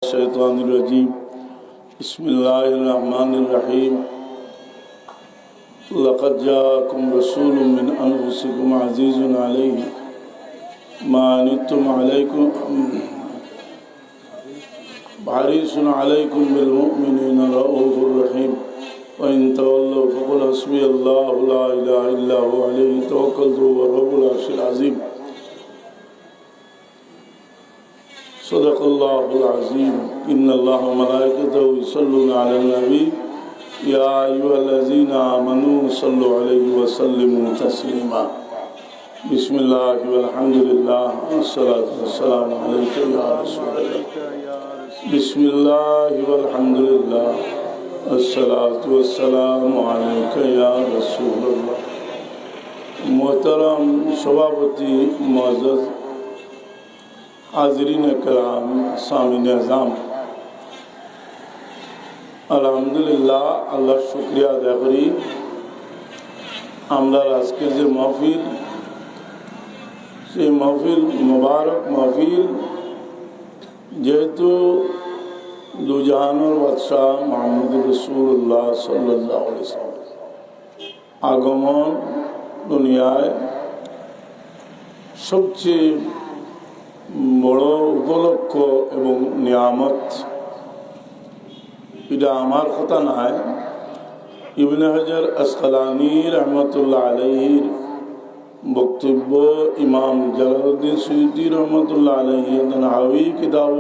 الشيطان الرجيم بسم الله الرحمن الرحيم لقد جاءكم رسول من أنفسكم عزيز عليه ما عنتم عليكم حريص عليكم بالمؤمنين رؤوف رحيم وإن تولوا فقل حسبي الله لا إله إلا هو عليه توكلت وهو رب العرش العظيم صدق الله العظيم إن الله وملائكته يصلون على النبي يا أيها الذين آمنوا صلوا عليه وسلموا تسليما بسم الله والحمد لله والصلاة والسلام عليك يا رسول الله بسم الله والحمد لله والصلاة والسلام عليك يا رسول الله محترم सभापति मुअज़्ज़ज़ हाज़रीन कराम सामीन अज़ाम আলহামদুলিল্লাহ আল্লাহর শুকরিয়া আদায় করি আমরা আজকের যে মাহফিল সেই মাহফিল মুবারক মাহফিল যেহেতু দুজাহানের বাদশাহ মুহাম্মদ রাসূলুল্লাহ সাল্লাল্লাহু আলাইহি ওয়াসাল্লাম আগমন দুনিয়ায় সবচেয়ে বড় উপলক্ষ এবং নিয়ামত। এটা আমার কথা নয়, ইবনে হাজার আসকালানী রহমতুল্লাহ আলাইহির বক্তব্য, ইমাম জালালউদ্দিন সুয়ুতি রহমতুল্লাহ আলাইহি হাওয়ি কিতাব,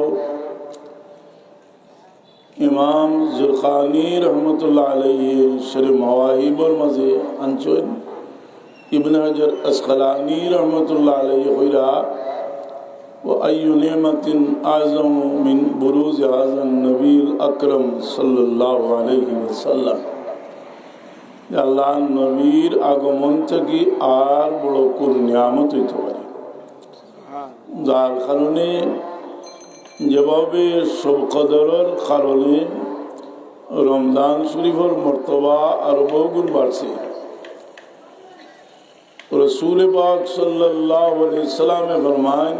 ইমাম জুরকানি রহমতুল্লাহ আলাইহি শরীফ মাওয়াহিবর মাঝে আনছেন। ইবনে হাজার আসকালানী রহমতুল্লাহ আলাইহি কইরা وأي نعمة أعظم من بروز هذا النبي الأكرم صلى الله عليه وسلم। আল্লাহ নবীর আগমন থেকে আর বড় কোন নিয়ামত হইতে পারে, যার কারণে যেভাবে সব কদরের কারণে রমজান শরীফের মর্তবা আরো বহুগুণ বাড়ছে। রসুল পাক সাল্লাল্লাহু আলাইহি ওয়াসাল্লাম ফরমান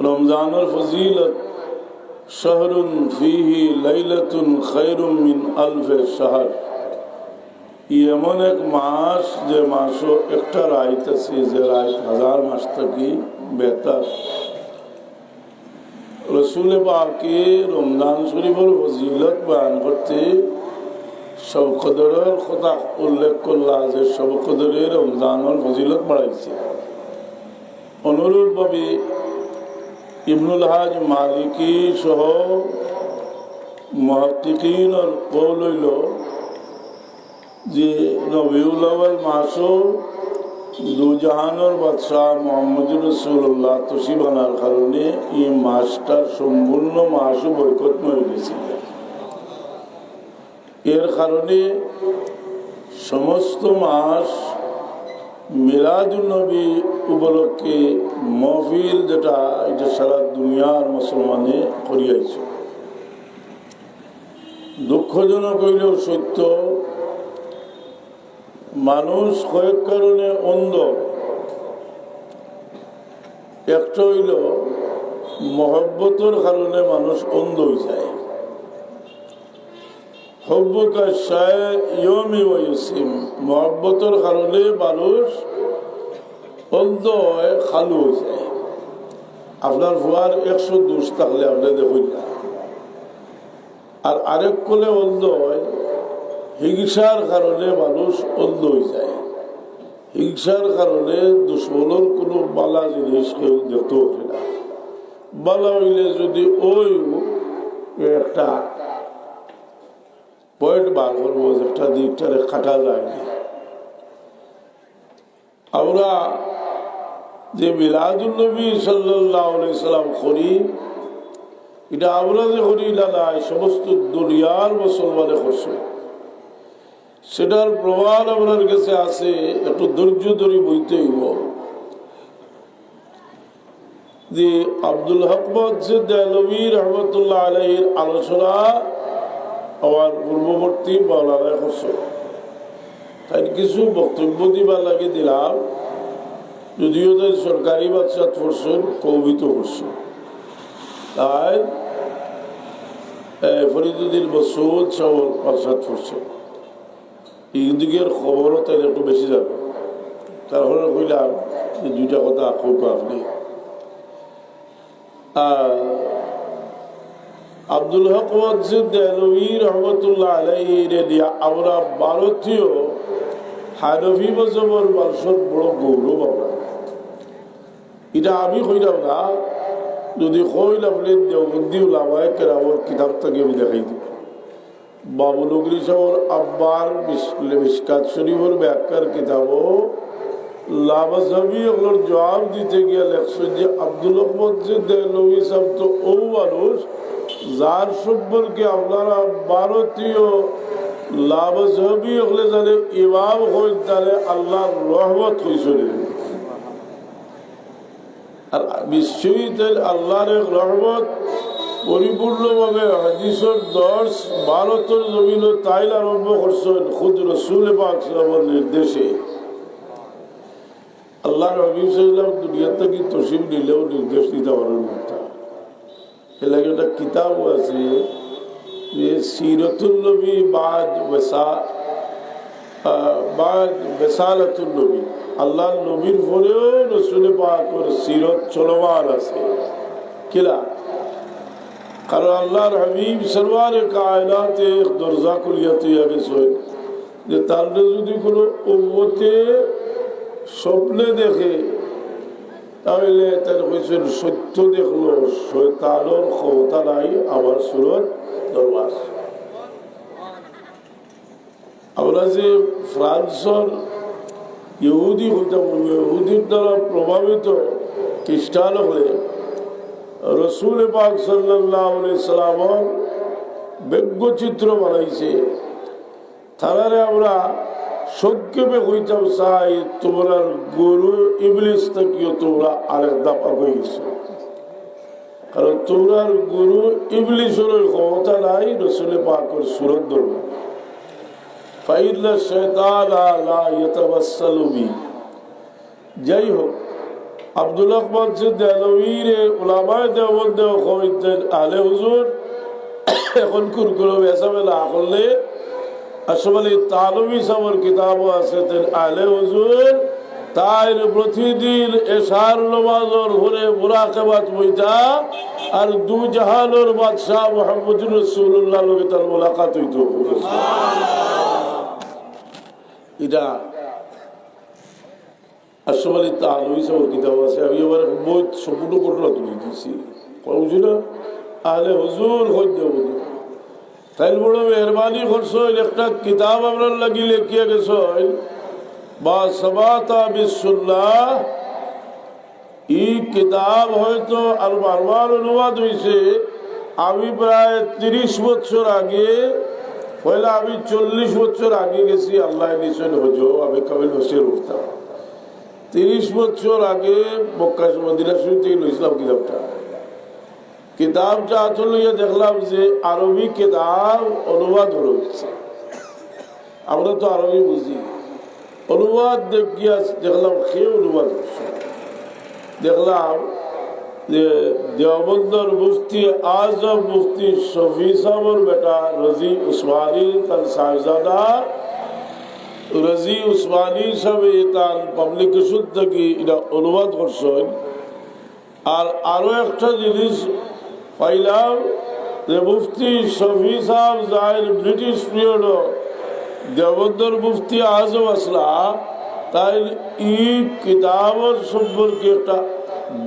রমজানের ফজিলত শাহরুন ফিহি লাইলাতুন খায়রুম মিন আলফে শাহর। এমন এক মাস যে মাসও একটা রাত আছে যে রাত হাজার মাস থেকে বেহতর। রসুল পাকে রমজান শরীফের ফজিলত বয়ান করতে সব কদরের কথা উল্লেখ করলা যে সব কদরে রমজানের ফজিলত বাড়াইছে। অনুরূপভাবে ইবনুল হাজ মালিকি সহ মুহাক্কিকিনের কওল হইল যে রবিউল আউয়াল মাসও দুজাহানের বাদশাহ মুহাম্মদুর রাসূলুল্লাহ তশরিফ আনার কারণে এই মাসটার সম্পূর্ণ মাসও বরকতময় হয়ে গেছিল। এর কারণে সমস্ত মাস মিলাদুন নবী উপলক্ষে মাহফিল যেটা এটা সারা দুনিয়ার মুসলমানে করিয়াছে। দুঃখজনক হইলেও সত্য, মানুষ কয়েক কারণে অন্ধ। একটা হইল মহব্বতের কারণে মানুষ অন্ধ হয়ে যায়। হব্বুকা শায় ইয়মি ওয়া ইউসিম, মহব্বতের কারণে মানুষ অন্ধ হয়, খালু হয়ে যায়। আপনার ভুয়ার 100 দোষ থাকলে আপনি দেখুন না। আর আরেক কোলে অন্ধ হয়, হিংসার কারণে মানুষ অন্ধ হয়ে যায়। হিংসার কারণে দুশ্মনের কোনো বালা জিনিস কেউ দেখতে পারে না। বালা হইলে যদি ওই একটা পয়েন্ট বার করবো, একটা দিকটারে কাটা যায় না। আমরা যে মিলাদুন নবী সাল্লাল্লাহু আলাইহি সাল্লাম করি, এটা আমরা যে করি না নাই, সমস্ত দুনিয়ার মুসলমানে করছে। সেটার প্রমাণ আপনার কাছে আছে, একটু ধৈর্য ধরে বইতে হইব। যে আব্দুল হক মুহসিন দেহলভী রহমতুল্লাহ আলাইহির আলোচনা আমার পূর্ববর্তী মাওলানা করছে, তাই কিছু বক্তব্য দিবার লাগে দিলাম। যদিও তাই সরকারি বাচ্চা পড়ছেন, কবিত পড়ছেন, তাই ফরিদুদ্দিন মসউদ সবর পারসাদ পড়ছে এই দিকের খবরও তাই একটু বেশি যাবে তারপরে কইলাম যে দুইটা কথা খুব আপনি আব্দুল হক মসজিদ দেহলভী রহমতুল্লাহ আলাইহির দিয়া আমরা ভারতীয় হানফি মজহবের মানুষের বড় গৌরব আমরা এটা আমি কইলাম না যদি কইল আপনি দেওবন্দি ওলামায়ে কেরামের কিতাব থেকে আমি দেখাই দিই বাবু নগরী সাহেবের আব্বার মিশকাত শরীফের ব্যাখ্যার কিতাবও লামাজহাবি ওগুলোর জবাব দিতে গিয়ে লেখছেন যে আব্দুল হক মসজিদ দেহলভী সাহেব তো ও মানুষ যার সম্পর্কে আপনারা ভারতীয় লামাজহাবি ওগুলো জানে ইমাম হইল তাহলে আল্লাহর রহমত হয়েছিল আর নিশ্চয়ই তাই আল্লাহর এক রহমত পরিপূর্ণভাবে হাদিসের দর্শ ভারতের জমিন তাইল আরম্ভ করছেন খুদ রসুল পাক সাল্লাল্লাহু নির্দেশে আল্লাহর হাবিব সাল্লাল্লাহু দুনিয়া থেকে তশরিফ নিলেও নির্দেশ দিতে পারেন না এর লাগে একটা কিতাব আছে যে সিরাতুল নবী বাদ বেসালাতুল নবী আল্লাহর নবীর পরেও রসুল পাকের সিরত চলমান আছে কিলা কারণ আল্লাহর হাবিব সরওয়ারে কায়নাতে দরজা খুলিয়া তুইয়া গেছেন যে তার যদি কোনো উম্মতে স্বপ্নে দেখে তাহলে তার কইছেন সত্য দেখলো শয়তানের ক্ষমতা নাই আমার সুরত দরবার আমরা যে ফ্রান্সের ইহুদি হইতাম ইহুদির দ্বারা প্রভাবিত খ্রিস্টান হলে রসুল পাক সাল্লাল্লাহু আলাইহি সাল্লামের ব্যঙ্গচিত্র বানাইছে তারারে আমরা সংক্ষেপে হইতাম চাই তোমরা গুরু ইবলিস থেকেও তোমরা আরেক দাপা হয়ে গেছো কারণ তোমরা গুরু ইবলিসের ক্ষমতা নাই রসুল পাকের সুরত ধরবে ফাইল্লা শয়তান লা ইয়াতাওয়াসসালু বি যাই হোক আব্দুল হক মসজিদ দেহলভীর উলামায়ে দেওবন্দ কইতেন আলে হুজুর এখন কুরকুলো বেসাবে না করলে আসলে তালবী সাহেবের কিতাবও আছে আলে হুজুর তাই প্রতিদিন এশার নামাজের পরে মুরাকাবাত বইতা আর দু জাহানের বাদশাহ মুহাম্মদুর রাসূলুল্লাহ লগে তার মুলাকাত হইতো এটা আসলে তালবী সাহেবের কিতাব আছে আমি এবার বই সম্পূর্ণ ঘটনা তুলে দিয়েছি বুঝি না আলে হুজুর হইতে বুঝি তাই বড় মেহরবানি করছেন একটা কিতাব আপনার লাগি লেখিয়া গেছেন বা সাবাতা বিসুন্নাহ এই কিতাব হয়তো আর বারবার অনুবাদ হয়েছে আমি প্রায় 30 বছর আগে পয়লা আমি 40 বছর আগে গেছি আল্লাহ নিশ্চয় হজো আমি কাবিল বসির উঠতাম 30 বছর আগে মক্কা মদিনা শরীফ থেকে লইছিলাম কিতাবটা আসলে দেখলাম যে আরবি কিতাব অনুবাদ হচ্ছে আমরা তো আরবি বুঝি অনুবাদ দেখিয়া দেখলাম সে অনুবাদ হচ্ছে দেখলাম যে দেওবন্দর মুফতি আজম মুফতি শফি সাহেবের বেটা রাজি উসমানী তার সাহেবজাদা রাজি উসমানী সাহেব তার পাবলিকেশন থেকে এটা অনুবাদ করছেন আর আরো একটা জিনিস পাইলাম যে মুফতি শফি সাহেব যাই ব্রিটিশ পিরিয়ড দেওবন্দর মুফতি আজম আসলা তাই এই কিতাবের সম্পর্কে একটা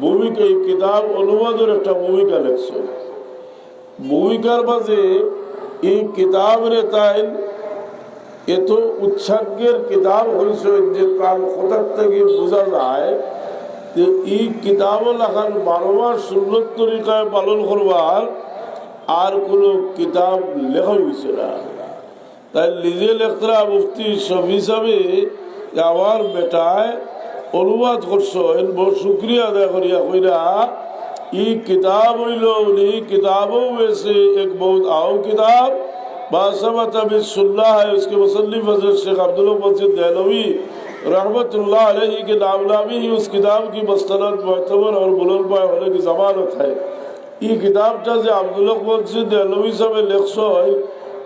ভূমিকা এই কিতাব অনুবাদের একটা ভূমিকা লেখছে ভূমিকার মাঝে এই কিতাবের তাই এত উৎসাহের কিতাব হয়েছে যে কাল কোথার থেকে বোঝা যায় যে এই কিতাব লেখার 12 মাস সুন্নত তরিকায় পালন করবার আর কোনো কিতাব লেখা হয়েছে না তাই নিজে লেখরা মুফতি শফি সাহেব আমার বেটায় অনুবাদ করছেন বহু শুক্রিয়া আদায় করিয়া কইরা এই কিতাব হইল উনি किताबों में से एक बहुत अहम किताब बासमत बिस्सुन्नाह है उसके मुसन्निफ हज़रत शेख अब्दुल मजीद देहलवी रहमतुल्लाह अलैहि के नामनामी ही उस किताब की मस्तनद मुअतबर और बुलंद होने की जमानत है এই কিতাবটা যে আব্দুল্লাহ বলছে দেলভি হিসাবে লেখছ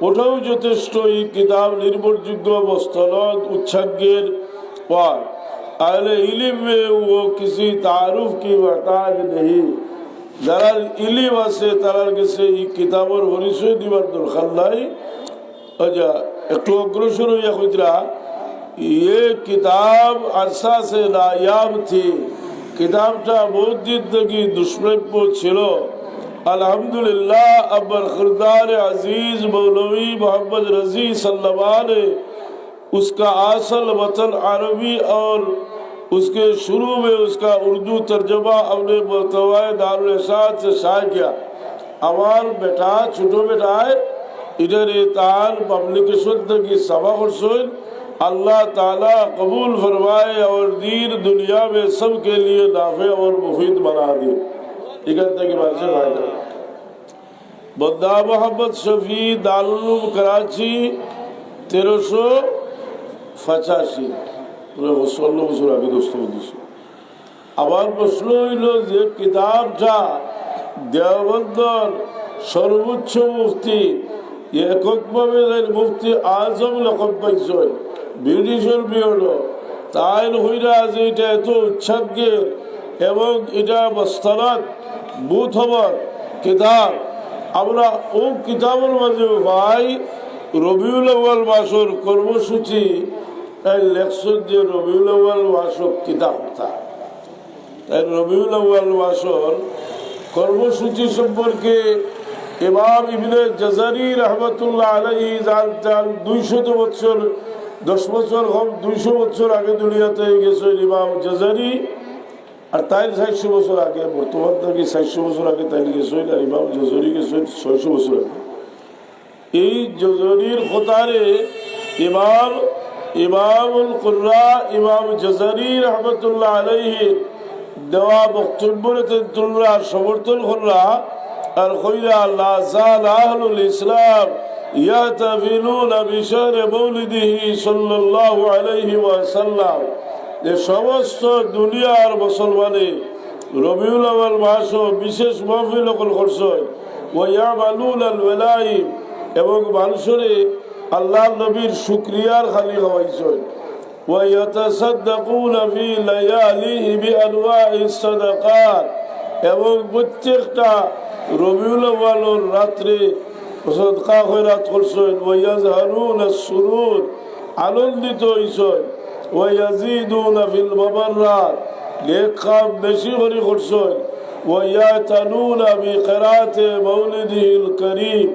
ওটাও যথেষ্ট। এই কিতাব নির্ভরযোগ্য বস্তলদ উচ্ছাগ্যের পর আহলে ইলিম में वो किसी तारुफ की वताज नहीं। যারা ইলিম আছে তারার কাছে এই কিতাবের পরিচয় দিবার দরকার নাই। আচ্ছা একটু অগ্রসর হইয়া কইতরা ये किताब अरसा से नायाब थी। किताबটা बहुत दिन तक दुष्प्राप्य ছিল। अल्हम्दुलिल्लाह अब बरखुरदार अजीज मौलवी मोहम्मद रजी सल्लमा ने उसका असल वतन अरबी और उसके शुरू में उसका उर्दू तर्जमा अपने मुतवाए दारुल इरशाद से शाये किया। আমার বেটা ছোট বেটায় इधर तार पब्लिकेशन की सभा करसोन। अल्लाह ताला कबूल फरमाए और दीन दुनिया में सब के लिए नाफे और मुफीद बना दे। इकट्ठे की बात से फायदा बद्दा मोहम्मद शफी दारुल उलूम कराची 1385 16 বছর আগে দোস্ত বন্ধু। আমার প্রশ্ন হইল যে কিতাবটা দেওবন্দর সর্বোচ্চ মুফতি এককভাবে মুফতি আজম লকব পাইছেন ব্রিটিশের বিরুদ্ধে তাই হইরা যে এটা এত উচ্ছাগ্যের এবং এটা বস্তানাত বুথ হবার কিতাব আমরা ও কিতাবের মাঝে ভাই রবিউল আউয়াল মাসের কর্মসূচি এই লেকশন যে রবিউল আউয়াল মাসক কিতাবটা তাই রবিউল আউয়াল মাসের কর্মসূচি সম্পর্কে ইমাম ইবনে জাজারি রহমতুল্লাহ আলাইহি জানতাম 200 বছর 10 বছর কম 200 বছর আগে দুনিয়াতে গেছেন ইমাম জাজারি। আর তাই 400 বছর আগে বর্তমান থেকে 400 বছর আগে তাই গেছেন। আর ইমাম জাজারি গেছেন 600 বছর আগে। এই জাজারির খোতারে ইমামুল কুররা ইমাম জাজারি রহমতুল্লাহ আলাইহি দেওয়া বক্তব্যে তোমরা সমর্থন কররা আর কইরা লা যাল আহলুল ইসলাম ইয়াতাবিলুনা বিশার মৌলিদিহি সাল্লাল্লাহু আলাইহি ওয়াসাল্লাম। যে সমস্ত দুনিয়ার মুসলমানে রবিউল আউয়াল মাস বিশেষ মাহফিল করছেন ওয়া ইয়ামালুনাল ওয়ালাইম এবং মানুষের আল্লাহর নবীর শুকরিয়ার খালি হওয়াইছেন ওয়া ইয়াতাসাদ্দাকুনা ফি লায়ালিহি বিআনওয়াইস সাদাকাত এবং প্রত্যেকটা রবিউল আউয়ালের রাত্রে সদকা খয়রাত করছেন ওয়া ইয়াজহারুনা সুরুর আনন্দিত হইছেন ওয়া ইয়াজিদুনা ফিল মাবাররাত নেক কাম বেশি করে করছেন ওয়া ইয়াতানুনা বিকিরাতে মাউলিদিল করিম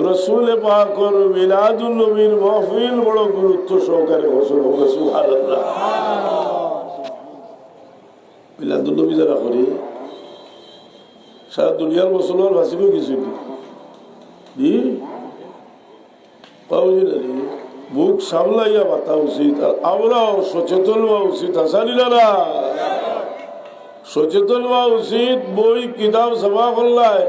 রসুল পাকের মিলাদুন নবীর মাহফিল বড় গুরুত্ব সহকারে করছেন। সুবহানাল্লাহ। মিলাদুন নবী যারা করে সারা দুনিয়ার মুসলমান ভাষিকেও কিছু বুক সামলাইয়া বাতা উচিত। আর আমরাও সচেতন হওয়া উচিত। আসানিলা না সচেতন হওয়া উচিত। বই কিতাব সভা করলায়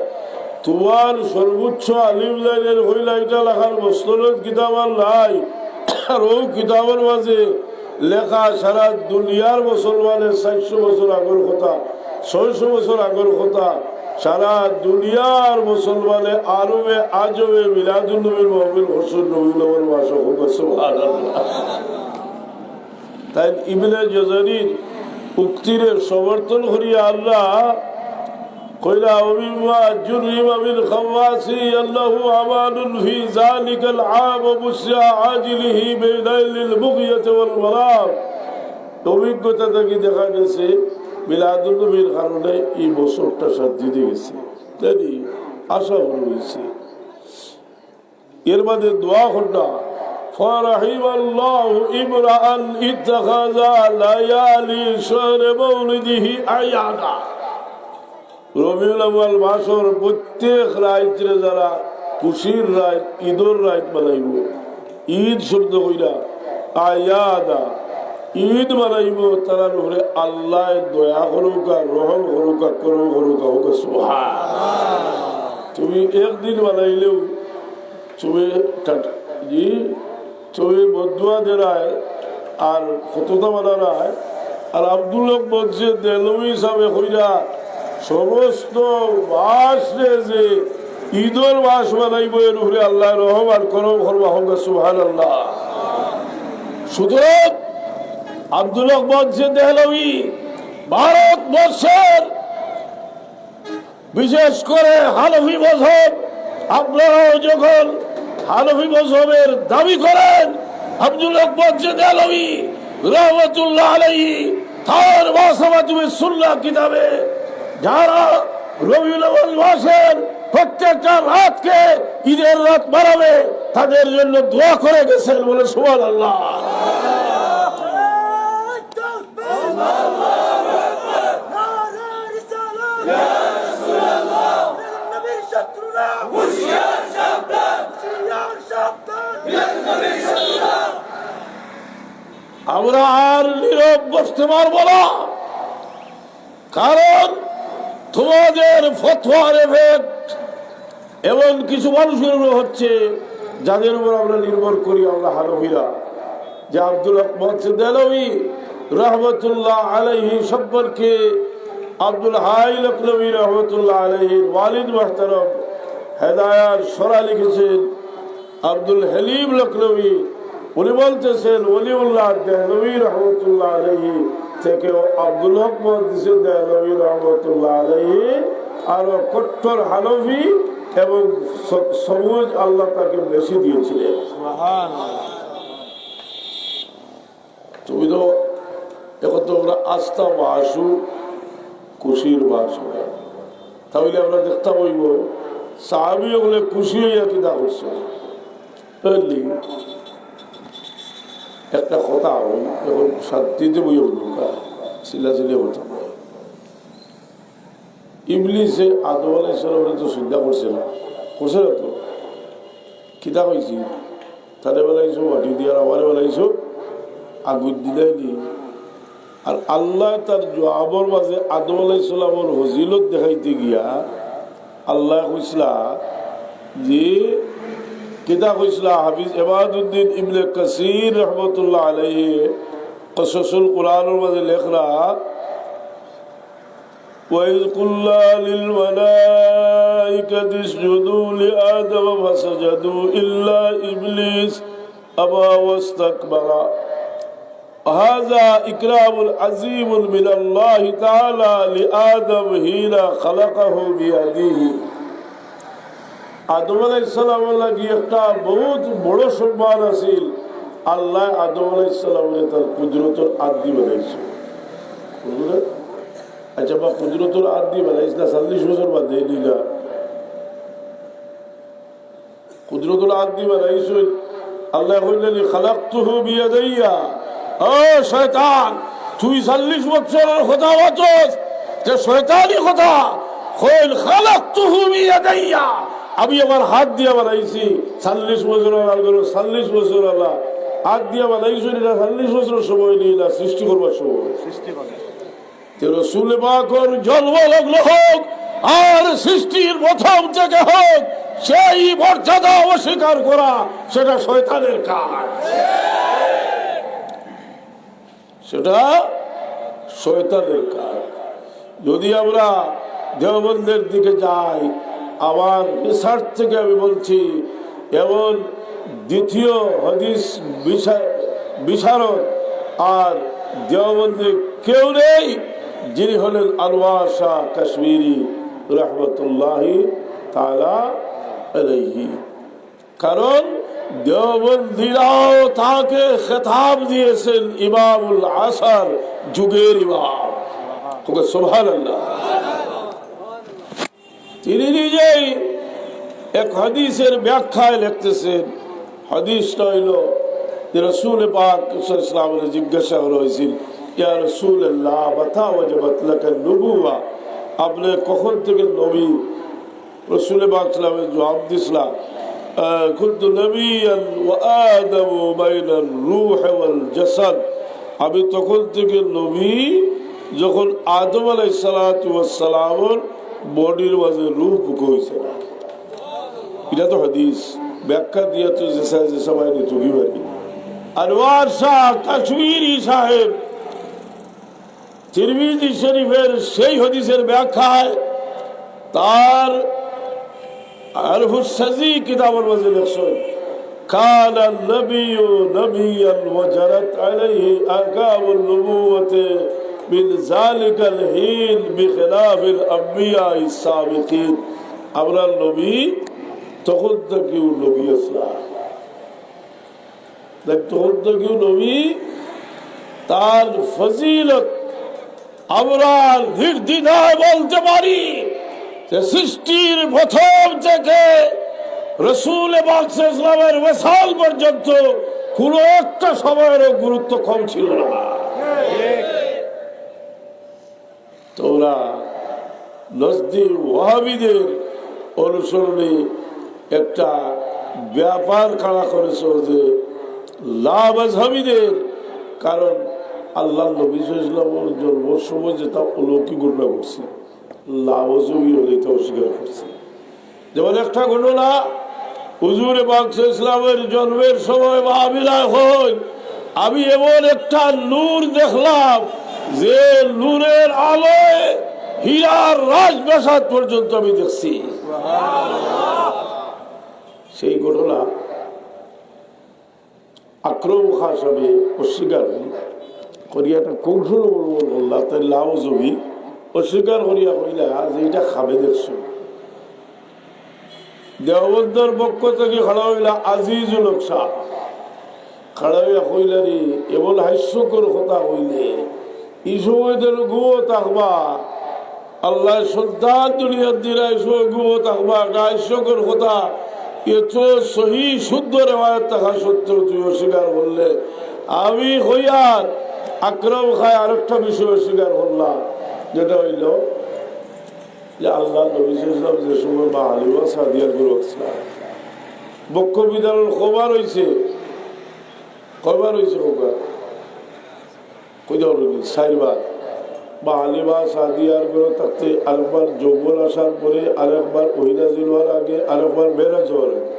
তোমার সর্বোচ্চ আলিম লাইনের হইলা এটা লেখার মস্তলত কিতাব আর নাই। আর ও কিতাবের মাঝে লেখা সারা দুনিয়ার মুসলমানের 400 বছর আগের কথা 600 বছর আগের কথা সারা দুনিয়ার মুসলমানে আরবে আজবে মিলাদুন নবীর মাহফিল হোসেন রবিউল আউয়াল মাস সুবহানাল্লাহ। তাই ইবনে জাজারির উক্তির সমর্থন করিয়া আল্লাহ কইলা ওমিমা জুরিমা বিল খাওয়াসি আল্লাহু আমানুন ফি যালিকাল আম ওয়া বুশরা আজিলিহি বিলাইলিল বুগয়াতি ওয়াল মারাম। অভিজ্ঞতা থেকে দেখা গেছে মিলাদুন নবীর কারণে এই বছরটা শান্তি দিয়ে গেছে। তাই আশা হয়েছে এর মধ্যে দোয়া করনা ফারাহিমাল্লাহু ইমরাআন ইত্তাখাযা লায়ালি শাহর মাউলিদিহি আয়াদা। রবিউল আউয়াল মাসের প্রত্যেক রাত্রে যারা খুশির রাত ঈদের রাত বানাইব ঈদ শব্দ কইরা আয়াদা ঈদ বানাইব তারার উপরে আল্লাহ দয়া করুকা রহম করুকা করম করুকা হোক। তুমি একদিন বানাইলেও তুমি বদুয়া দেরায় আর কতটা বানারায়। আর আব্দুল হক বলছে দেলবি হিসাবে কইরা সমস্ত মাস যে ঈদের মাস বানাইব এর উপরে আল্লাহ রহমান করম সুবহানাল্লাহ। সুতরাং আব্দুল আহমদ দেহলভী ভারতবর্ষের বিশেষ করে হানফি মযহব, আপনারাও যখন হানফি মযহবের দাবি করেন, আব্দুল আহমদ দেহলভী রাহমাতুল্লাহ আলাইহি তার মাসামাতুস সুন্নাহ কিতাবে যারা রবিউল আউয়াল মাসের প্রত্যেকটা রাতকে ঈদের রাত বানাবে তাদের জন্য দোয়া করে গেছেন, বলে সুবহানাল্লাহ। আমরা আর নীরব বসতে পারবো না, কারণ তোমাদের ফতোয়ার এফেক্ট এমন কিছু মানুষের উপর হচ্ছে যাদের উপর আমরা নির্ভর করি আমরা হানফিরা, যে আব্দুল আহমদ দেহলভী রাহমাতুল্লাহ আলাইহি সম্পর্কে আব্দুল হাই লখনবী রাহমাতুল্লাহ আলাইহির ওয়ালিদ মুহতারাম হেদায়ার সরা লিখেছেন আব্দুল হালিম লখনবী। উনি বলতেছেন ওলিউল্লাহ দেহলভী রাহমাতুল্লাহ আলাইহি থেকে আব্দুল আহমদ দেহলভী রাহমাতুল্লাহ আলাইহি আরো কট্টর হানফি এবং সবুজ আল্লাহ তাকে বেশি দিয়েছিলেন। তুমি তো এখন তো আমরা আস্থা বাসু খুশির বাস, তাহলে আমরা দেখতে পাইব সাহাবি বলে খুশি হইয়া কিনা করছে। একটা কথা এখন শান্তিতে বইয়া ঢুকা চিল্লাচিল্লি হতো, ইবলিসে আদম আলাইহিস সালামের তো চিন্তা করছে না, করছে না তো কিতা হয়েছি তারে বেলাইছো মাটি দিয়ার আমারে বেলাইছো আগুন দিলাইনি। আর আল্লাহ তার জবাবের মাঝে আদম আলাইহিস সালামের ফজিলত দেখাইতে গিয়া আল্লাহ কইসলা যে কিতা কইসলা হাফিজ ইবাদুদ্দিন ইবনে কাসির রহমতুল্লাহ আলাইহি কসসুল কুরআনের মাঝে লেখরা وَإِذْ قُلْنَا لِلْمَلَائِكَةِ اسْجُدُوا لِآدَمَ فَسَجَدُوا إِلَّا إِبْلِيسَ أَبَى وَاسْتَكْبَرَ هذا إكرام عظيم من الله تعالى لآدم حين خلقه بيده। আদম আলাইহিস সালামের লাগি একটা বহুত বড় সম্মান আছিল, আল্লাহ আদম আলাইহিস সালামের তার কুদরতের আদি বানাইছে। আচ্ছা বা কুদরতুল আদি বানাইছে না 40 বছর বাদে দিলা কুদরতুল আদি বানাইছে। আল্লাহ কইলেন খালাকতুহু বিয়াদাইয়া, ও শয়তান তুই 40 বছরের কথা বলছস যে শয়তানি কথা, কইল খালাকতুহু বিয়াদাইয়া, আমি আমার হাত দিয়ে বানাইছি। 40 বছর আর 40 বছর আল্লাহ হাত দিয়ে বানাইছি, এটা 40 বছর সময় নিয়ে না সৃষ্টি করবার সময় সৃষ্টি করে রসুল পাকের জন্ম লগ্ন হোক আর সৃষ্টির প্রথম থেকে হোক, সেই মর্যাদা অস্বীকার করা সেটা শয়তানের কাজ, সেটা শয়তানের কাজ। যদি আমরা দেওবন্দের দিকে যাই, আমার রিসার্চ থেকে আমি বলছি, এমন দ্বিতীয় হাদিস বিশারদ আর দেওবন্দে কেউ নেই যিনি হলেন আনোয়ার শাহ কাশ্মীরি রহমতুল্লাহি তাআলা আলাইহি। কারণ দেওবন্দিরাও তাকে খেতাব দিয়েছেন ইমামুল আসর, যুগের ইমাম। সুবহানাল্লাহ। তিনি নিজেই এক হাদিসের ব্যাখ্যায় লিখতেছেন, হাদিসটা হইল রাসূল পাক সাল্লাল্লাহু আলাইহি ওয়াসাল্লাম জিজ্ঞাসা করা হয়েছিল, ইয়া রাসূলুল্লাহ মাতা ওয়াজাবাত লাকা নবুওয়া, আপনি কখন থেকে নবী? রাসূল পাক সাল্লাল্লাহু আলাইহি ওয়াসাল্লাম জবাব দিয়েছিলেন, কুনতু নবিয়ান ওয়া আদামু বাইনার রূহ ওয়াল জাসাদ, আমি তখন থেকে নবী যখন আদম আলাইহিস সালাতু ওয়াস সালামের বডির মাঝে রূহ হয়েছে। এটা তো হাদিস, ব্যাখ্যা দিয়া তো যে সবাই চুকি পারি। আনোয়ার শাহ কাশ্মীরি সাহেব তিরমিজি শরীফের সেই হাদিসের ব্যাখ্যায় তার আরফুস সাজি কিতাবের মধ্যে লেখছেন كان النبي نبيا وجرت عليه أحكام النبوة من ذلك الحين بخلاف الأنبياء السابقين আমরা নবী তখন থেকেও নবী আসলাম তখন থেকেও নবী তার ফজিলত আমরা নির্দ্বিধায় বলতে পারি যে সৃষ্টির প্রথম থেকে রসুল ইসলামের ওয়াসাল পর্যন্ত কোন একটা সময়েরও গুরুত্ব কম ছিল না। তোমরা নজদি ওয়াহাবিদের অনুসরণে একটা ব্যাপার খাড়া করেছো যে লামাজহাবিদের, কারণ আল্লাহ নবী ইসলামের জন্মের সময় যেটা অলৌকিক ঘটনা ঘটছে লামাজহাবি হলে এটা অস্বীকার করছে। যেমন একটা ঘটনা, হুজুর পাক ইসলামের জন্মের সময় মাহফিলায় হই আমি এমন একটা নূর দেখলাম যে নূরের আলোয় হীরার রাজপ্রাসাদ পর্যন্ত আমি দেখছি। সেই ঘটনা আকরম খান সাহেব অস্বীকার করিয়া একটা কৌশল বললাম, তাই লাভ জমি অস্বীকার করিয়া কইলা যে এটা খাবে দেখছো। দেওবন্দের পক্ষ থেকে খাড়া হইলা আজিজুল হক সাহ, খাড়া হইয়া কইলা রে এমন হাস্যকর কথা হইলে এই সময় যেন গুয়ো থাকবা, আল্লাহ সন্তান দুনিয়ার দিলা এই সময় গুয়ো থাকবা, একটা হাস্যকর কথা, এত সহি শুদ্ধ রেওয়ায়ত থাকা সত্ত্বেও তুই অস্বীকার করলে। আমি হইয়ার আকরম খায় আরেকটা বিষয় অস্বীকার করলাম, যেটা হইল যে আল্লাহ নবী সাল্লাল্লাহু আলাইহি ওয়াসাল্লাম যে সময় মা হালিমা সাদিয়ার গুরু আসলাম বক্ষ বিধানের খবর হয়েছে, খবর হয়েছে চারবার মা হালিমা সাদিয়ার গুরু থাকতে আরেকবার যৌবন আসার পরে, আরেকবার ওহিনাজিল হওয়ার আগে, আরেকবার মেরাজ হওয়ার আগে।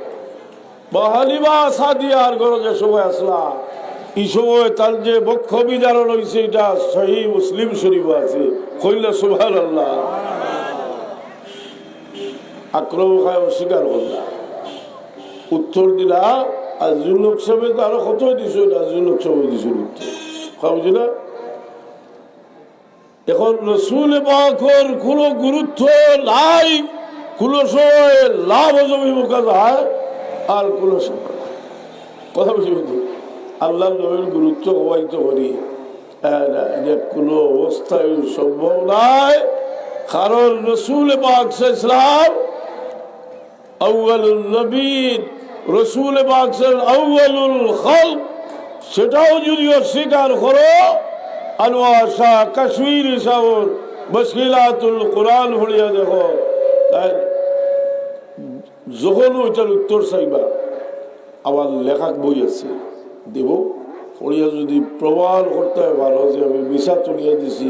মা হালিমা সাদিয়ার গুরু যে সময় আসলাম এই সময় তার যে বক্ষ বিধারণ হয়েছে এটা সহিহ মুসলিম শরীফ আছে, কইলা সুবহানাল্লাহ। আক্রম খায় অস্বীকার করলাম, উত্তর দিলা আজিজুল হক সাহেব তো আরো কত দিছ, আজিজুল হক সাহেব দিছিল উত্তর বুঝি না। এখন রসুল পাকের কোন গুরুত্ব নাই, কোন সময় লাভ জমি মুখা যায় আর কোন সময় কথা বুঝি আল্লাহ নবীর গুরুত্ব হওয়াইতে পারি কোন অবস্থায় সম্ভব নাই, কারণ রসুল পাক ইসলাম আউয়ালুল নবীন, রসুল পাক আউয়ালুল খালক, সেটাও যদি অস্বীকার করো আনোয়ার শাহ কাশ্মীরি সাহর মুশকিলাতুল কোরআন পড়িয়া দেখো, তাই যখন ওইটার উত্তর চাইবা আমার লেখাক বই আছে দেব, পড়িয়া যদি প্রমাণ করতে পারো যে আমি মিশা তুলিয়া দিছি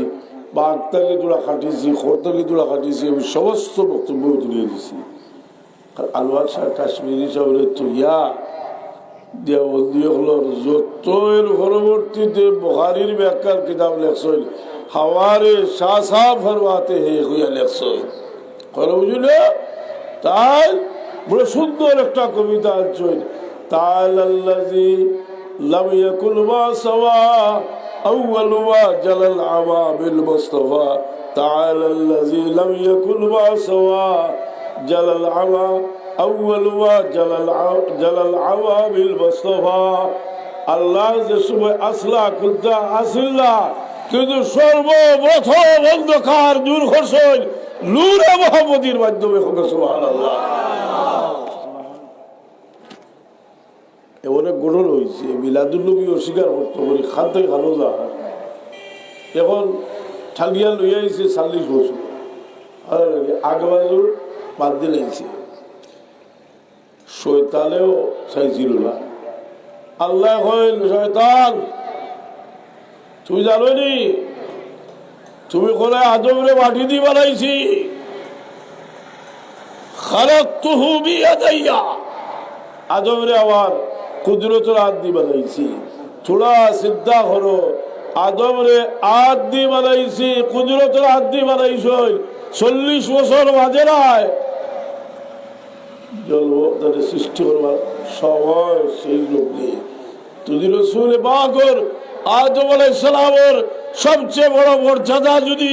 বা আত্মাকে তোলা খাটিয়েছি, খরতাকে তোলা খাটিয়েছি, আমি সমস্ত বক্তব্য তুলিয়ে দিছি। আনোয়ার শাহ কাশ্মীরি সাহরের তুইয়া যত এর পরবর্তীতে বুখারীর ব্যাখ্যার কিতাব লেখছেন হাওয়ারে শাহ শাহ ফরমাতে হে হইয়া লেখছেন বুঝল। তাই বড় সুন্দর একটা কবিতা আনছেন, তাআলাল্লাযী লাম ইয়াকুন মা সাওয়া আউয়াল ওয়া জালাল আমা বিল মুস্তাফা, তাআলাল্লাযী লাম ইয়াকুন মা সাওয়া জালাল আমা আউয়াল ওয়া জালাল আমা বিল মুস্তাফা। আল্লাহ যে সময় আসলা খুদা আসিল্লা, কিন্তু সর্বপ্রথম অন্ধকার দূর করছেন নূরে মুহাম্মদীর মাধ্যমে। সুবহানাল্লাহ। অনেক গঠন হয়েছে, মিলাদুল নবী অস্বীকার করতে পারি খান থেকে খানো যা, এখন ঠালিয়া লইয়া আইছে 40 বছর, আগে বাজুর বাদ দিলাইছে, শয়তানেও চাইছিল না। আল্লাহ কইল শয়তান তুমি জানো নি তুমি কোন আদমরে মাটি দিয়ে বানাইছি, খালাকতুহু বিয়াদাইয়া, আদমরে আমার কুদরতের হাত দিয়ে বানাইছি, থোড়া সিদ্ধা করো আদমরে আদি বানাইছি, কুদরতের আদি বানাইছ 40 বছর মাঝে নয় জন্ম তাদের সৃষ্টি করবার সময় সেই লোক নিয়ে তুমি রসুল পাকের আদম আলাইহিস সালামের সবচেয়ে বড় মর্যাদা যদি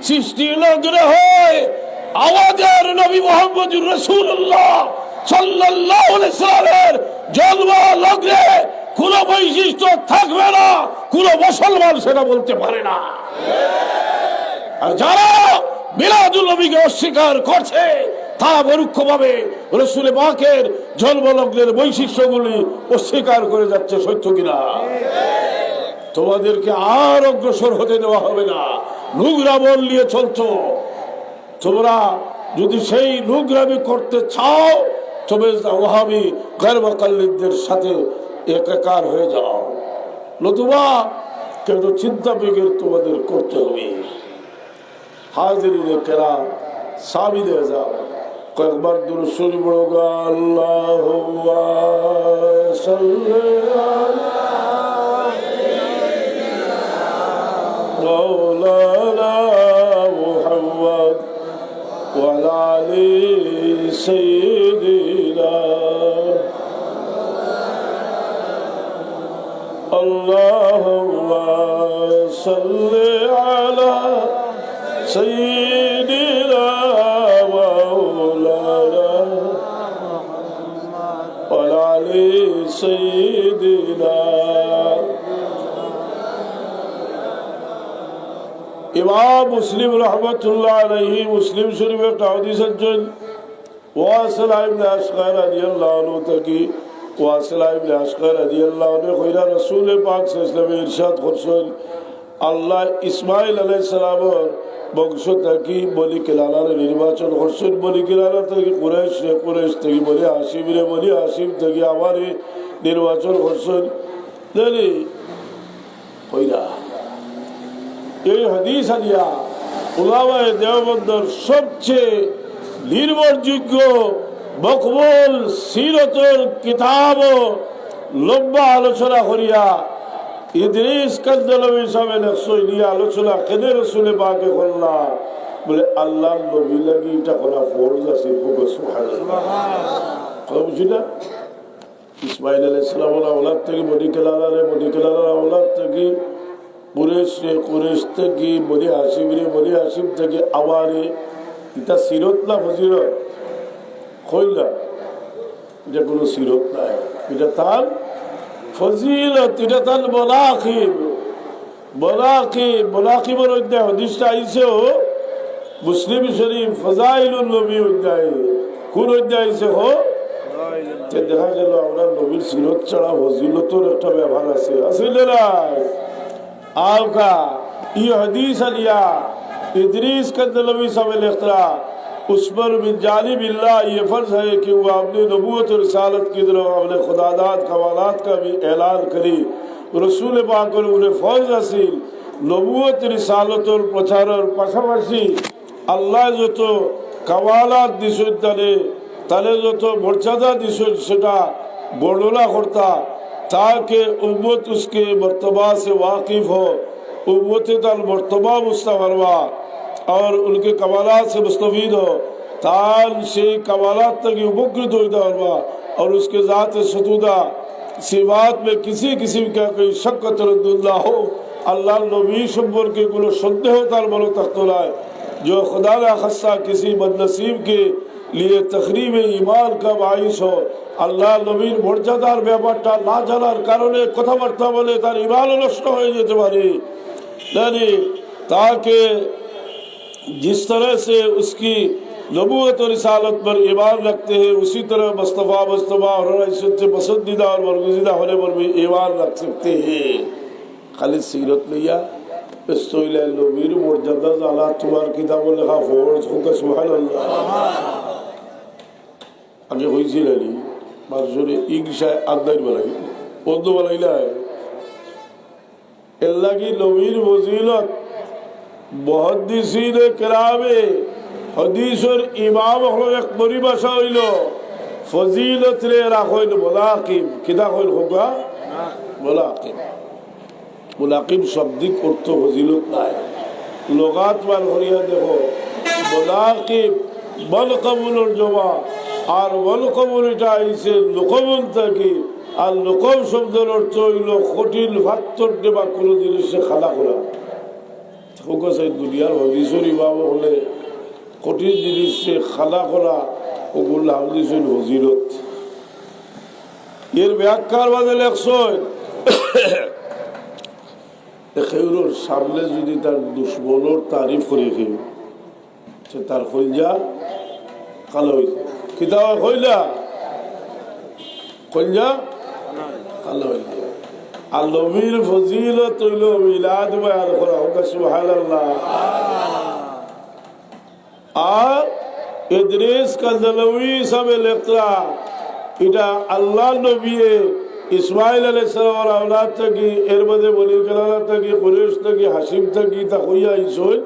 সৃষ্টি লগ্নে হয়, আমাদের নবী মুহাম্মদুর রাসূলুল্লাহ সাল্লাল্লাহু আলাইহি সাল্লামের জন্ম লগ্নে কোন বৈশিষ্ট্য থাকবে না, কোন মুসলমান সেটা বলতে পারে না। আর যারা মিলাদুল নবীকে অস্বীকার করছে তারা পরোক্ষভাবে রাসূল পাকের জন্মলগ্নের বৈশিষ্ট্যগুলি অস্বীকার করে যাচ্ছে। সত্য কিনা? তোমাদেরকে আর অগ্রসর হতে দেওয়া হবে না। নোংরামল নিয়ে চলছো, তোমরা যদি সেই নোংরামি করতে চাও তবে ওয়াহাবি গैर-মুকাল্লিদদের সাথে একাকার হয়ে যাও, নতুবা কিন্তু চিন্তা বিগের তোমাদের করতে হবে। হাজিরিনে কেরাম সাবিলে যাও, কয়েকবার দুরূদ শরীফ পড়ো গো। আল্লাহুম্মা সাল্লি আলা মাওলানা মুহাম্মদ ওয়া আলা আলি সাইয়্যিদিনা আল্লাহুম্মা সাল্লি আলা সাইয়্যিদিনা মাওলানা ওয়া আলা আলি সাইয়্যিদিনা। ইমাম মুসলিম রহমতুল্লাহ আলাইহি মুসলিম শরীফে একটা হাদিস আছে, ওয়াসিলা ইবনে আসকা রাদিয়াল্লাহু আনহু থেকে, ওয়াসিলা ইবনে আসকা রাদিয়াল্লাহু আনহু কইরা রাসূল পাক সাল্লাল্লাহু আলাইহি ওয়াসাল্লাম ইরশাদ করছেন, আল্লাহ ইসমাইল আলাইহিস সালামের বংশ থেকে বনি কিলালারে নির্বাচন করছেন। বনি কিলালা থেকে কুরাইশ, কুরাইশ থেকে বনি হাশিম, বনি হাশিম থেকে আমারে নির্বাচন করছেন। জানি কইরা এই হাদিস আলিয়া উলামায়ে দেওবন্দের সবচেয়ে নির্ভরযোগ্য মকবুল সিরতের কিতাব লম্বা আলোচনা করিয়া ইদ্রিস কান্দালবী সাহেব লেখছই নিয়ে আলোচনা কেন রাসূল পাকে করলা বলে আল্লাহর নবী লাগি এটা করা ফরজ আছে। সুবহানাল্লাহ, কথা বুঝি না? ইসমাইল আলাইহিস সালামের আওলাদ থেকে বনি কিলালারে, বনি কিলালার আওলাদ থেকে কুরাইশ, কুরাইশ থেকে বনি হাশিম, বনি হাশিম থেকে আমারে। এটা সিরত না ফজিলত? কইলা এটা কোনো সিরত নাই, এটা তার ফজিলত, এটা তার মানাকিব। মানাকিব, মানাকিবের অধ্যায় হাদিসটা আইছে মুসলিম শরীফ ফাজাইলুন নবী অধ্যায়। কোন অধ্যায় আইছে হো? দেখা গেল আমরা নবীর সিরত ছাড়া ফজিলতের একটা ব্যবহার আছে, আছে না? आका ये हदीस अलिया इदरीस कंदलवी साहब इख्तरा उस पर बिन जानिब बिल्लाह ये फर्ज है कि वो अपने नबूवत और रिसालत की तरफ अपने खुदादात कमालात का भी ऐलान करी। रसूल पाक और उन्हें फौज हासिल नबूवत रिसालत और प्रचार और पाशापाशी আল্লাহ যত কামালাত দিছে তাহলে যত মর্যাদা দিছে সেটা বর্ণনা করতা ताकि उम्मत उसके मर्तबा से वाकिफ हो, उम्मत ताल मर्तबा मुस्तफरवा और उनके कमालात से मुस्तफीद हो, ताल से कमालात तक उपकृत हो और उसके ज़ात सतूदा सिवात में किसी किस्म का कोई शक तरद्दुद हो। अल्लाह नबी शब्बर के गुलो संदेह ताल बलो तख्तुलाए जो खुदा न खस्सा किसी बदनसीब के लिए तकरीब ईमान का बाइस हो। আল্লাহ নবীর মর্যাদার ব্যাপারটা না জানার কারণে কথাবার্তা বলে তার ঈমান নষ্ট হয়ে যেতে পারে। यानी ताकि जिस तरह से उसकी नबूवत और रिसालत पर ईमान रखते हैं उसी तरह मुस्तफ़ा और इज्जत से पसंदीदा और बरगुज़ीदा होने पर भी ईमान रख सकते हैं। खाली सीरत लिया नबीर मर्यादा জানা তোমার কিতাব লেখা ফরজ হোক। সুবহানাল্লাহ। আগে হয়েছিল মানুষের ইংসায় আদায় বানাই বন্ধু বানাইলাই এর লাগি নবীর ফজিলত মুহাদ্দিসিনে কেরামে হাদিসের ইমাম হলো এক পরিভাষা হইল ফজিলত রে রাখইল মুলাকিব। কিতা কইল হোকা মুলাকিব। মুনাকিব শব্দিক অর্থ ফজিলত নাই লগাত মান করিয়া দেখো মুনাকিব বল কবুলের জমা আর বল কবুল এটা আইছে লোকবল থেকে আর লোকব শব্দের অর্থ হইল কঠিন ফাত্তর দেবা কোনো জিনিসে খালা করা দুনিয়ার হদিসরি বাবা হলে কঠিন জিনিসে খালা করা ওগুলো হাদিস হইল হজিরত এর ব্যাখ্যার বাদে লেখছয় খেউরোর সামনে যদি তার দুশ্মনের তারিফ করে খেউ সে তার কলজা কালো হয়েছে কিতাব কইলা কলজা কালো হয়েছে আর নবীর ফজিলত হইল মিলাদ বয়ান করা হোক সুবহানাল্লাহ আর ইদ্রিস কান্দলভি সাহেব লেখা এটা আল্লাহ নবী ইসমাইল আলাইহিস সালামের আওলাদ থেকে এর মধ্যে বলি কেলালা থেকে কুরেশ থেকে হাসিম থেকে তা হইয়া ইসল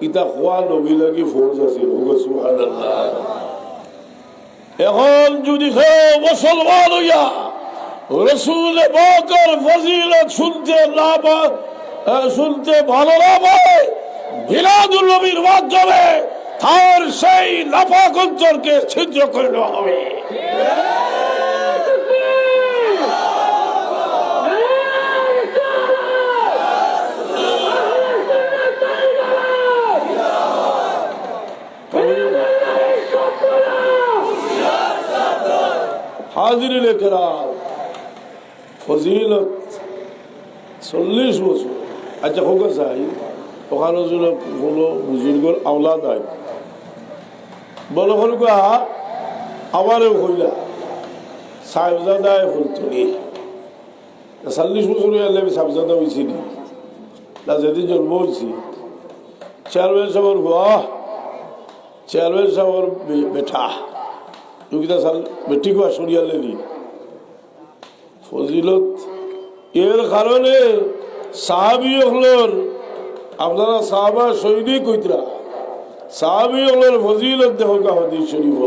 ইতা খোয়া নবী লাগি ফরজ আছে সুবহানাল্লাহ এখন যদি মুসলমান হইয়া রাসূল পাকের ফজিলত শুনতে ভালো না পায় মিলাদুল নবীর মাধ্যমে তার সেই নাপাক অন্তরকে ছিদ্র করে দেওয়া হবে হাজিরিন কেরাম ফজিলত 40 বছর আচ্ছা হোক চাই ওখানে কোনো বুজুর্গর আওলাদ হয় বলো হলকা আমারও হইলা সাহেবজাদায় ফুলতলি 40 বছর হইলে আমি সাহেবজাদা হয়েছি না যেদিন জন্ম হয়েছি চেয়ারম্যান সাহেবের বাহ চেয়ারম্যান সাহেবের বেটা বেটি কোয়া সরিয়া লেনি ফজিলত এর কারণে সাহাবি হলর আপনারা সাহাবা সৈনিক কইতরা সাহাবি হলর ফজিলত দেখা হাদিস শরীফ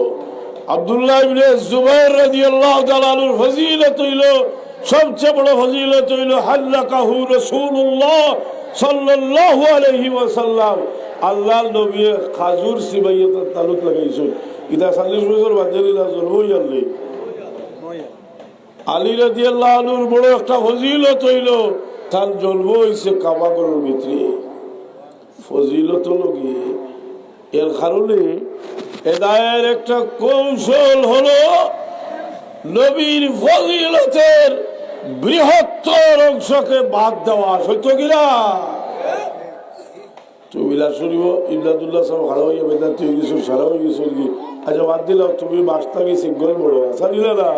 আব্দুল্লাহ ইবনে জুবাইর রাদিয়াল্লাহু তাআলা আনহুর ফজিলত হইল সবচেয়ে বড় ফজিলত হইল হাল্লাকাহু রাসূলুল্লাহ সাল্লাল্লাহু আলাইহি ওয়াসাল্লাম আল্লাহর নবী খাজুর সিবাইয়াত তালুক লাগাইছেন ইদা 40 বছর বাদে জলবই আল্লাহ আলী রাদিয়াল্লাহু আনহুর বড় একটা ফজিলত হইল তার জন্ম হইছে কাবাগরের ভিতরে ফজিলত লগি এর কারণে হেদায়ের একটা কৌশল হলো নবীর ফজিলতের বৃহত্তর অংশকে বাদ দেওয়া সত্য কিনা তুমিলা শুনিব ইমদাদুল্লাহ সব খারাপ হয়ে বেদাত তুই কিছু সারা হয়ে গেছো কি আচ্ছা বাদ দিলাম তুমি বাসটা গেছি গল বড় আশা দিলে না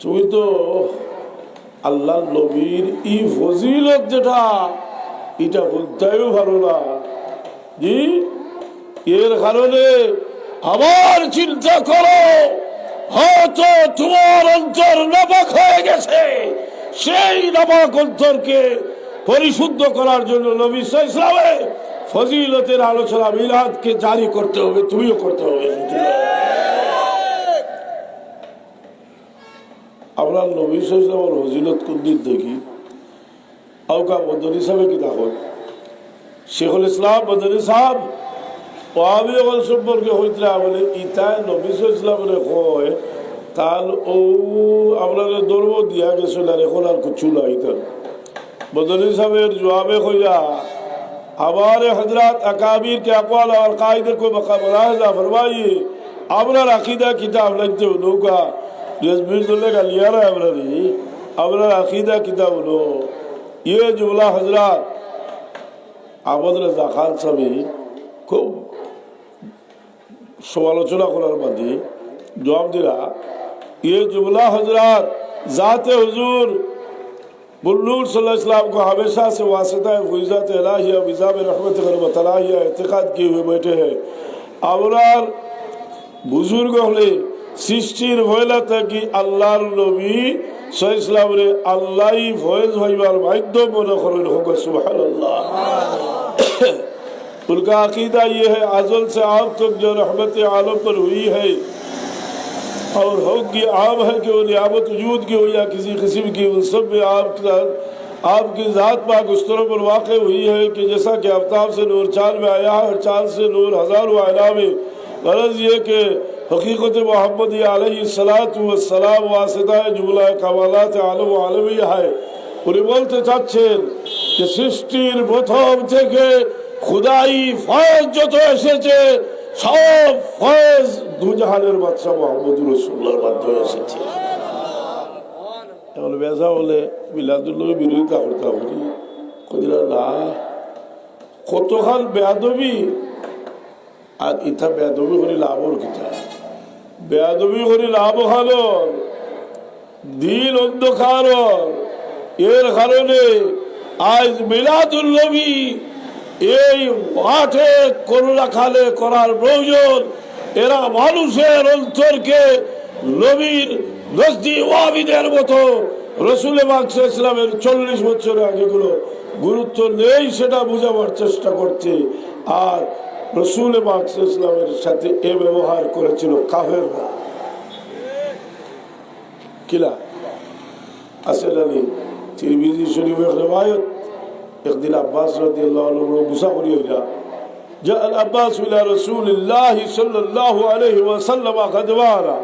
তুমি তো আল্লাহ নবীর ই ফজিলত যেটা এটা বলতেও ভালো না জি এর কারণে আবার চিন্তা করো হয়তো তোমার অন্তর নাপাক হয়ে গেছে সেই নাপাক অন্তরকে পরিশুদ্ধ করার জন্য নবী সাল্লাল্লাহু আলাইহি ওয়াসাল্লামের ফজিলতের আলোচনা মিলাদকে জারি করতে হবে তুমিও করতে হবে আপনার নবী সাল্লাল্লাহু আলাইহি ওয়াসাল্লামের ফজিলত কোন দিন দেখি আউকা বদরি সাহেব কি দেখো শেখুল ইসলাম বদরি সাহেব ওয়াহাবি হল সম্পর্কে হইতরা বলে ইতায় নবী সাল্লাল্লাহু আলাইহি ওয়াসাল্লাম কয় তাল ও আপনাদের দরব দিয়া গেছিল আর এখন আর কিছু নাই তার बदली साहब जवाब खोया हमारे हजरत अकाबिर के अक़वाल और कायदे को मुलाहिज़ा फरमाइए अपना अक़ीदा किताब लगते उन्हों का जज्मीर का लिया रहा है अपना अक़ीदा किताब उन्हों ये जुमला हजरत आबद रज़ा खान साहब खूब समालोचना करार बादी जवाब दिला ये जुमला हजरत ज़ाते हुजूर बुल्लूर सल्लल्लाहु अलैहि वसल्लम को हमेशा से वास्ता फ़ुइज़ात इलाहिया विज़ाब रहमत गरबतलाहिया एतक़ाद किए हुए बैठे हैं आवरार बुजुर्ग हले सृष्टिर भयला থাকি আল্লাহর নবী সাল্লাল্লাহু আলাইহি ওয়াসাল্লামরে আল্লাহই ফয়েজ হইবার বাধ্য মনে করেন হোক সুবহানাল্লাহ उनका अकीदा ये है अज़ल से आज तक जो रहमत आलम पर हुई है और हो की आब है कि वो नियामत वजूद की हो या किसी किस्म की, उन सब में आपकी ज़ात पाक उस तरह पर वाक़ हुई है कि जैसा कि आफ्ताब से नूर चाँद में आया है और चाँद से नूर हज़ारों आला में। गरज ये कि हकीकत मोहम्मद अलैहिस्सलातु वस्सलाम वासिता जुमला कमालात आलम आलमिया है। উনি বলতে চাচ্ছেন যে সৃষ্টির প্রথম থেকে খুদাই ফয়েজ যত এসেছে সব ফয়েজ দুজাহানের বাদশা মুহাম্মদুর রাসূলুল্লাহর মাধ্যমে এসেছে। এখন বেজা বলে মিলাদুল্লাহর বিরোধিতা করতে হবে কদিলা না কতখান বেয়াদবি আর ইথা বেয়াদবি করে লাভর কিতা বেয়াদবি করে লাভ হলো দিন অন্ধকার এর কারণে আজ মিলাদুল নবী এই মাঠে করোনা খালে করার প্রয়োজন। এরা মানুষের অন্তরকে নবীর নজদি ওয়াবিদের মতো রসুল পাক সাল্লাল্লাহু আলাইহি ওয়াসাল্লামের 40 বছর আগেগুলো গুরুত্ব নেই সেটা বোঝাবার চেষ্টা করছে। আর রসুল পাক সাল্লাল্লাহু আলাইহি ওয়াসাল্লামের সাথে এ ব্যবহার করেছিল কাফেররা। কিলা আসলে तिरमिज़ी शरीफ में रिवायत एक दिन अब्बास रज़ियल्लाहु अन्हु को गुस्सा करिएगा जब अब्बास इला रसूलिल्लाह सल्लल्लाहु अलैहि वसल्लम गदवाना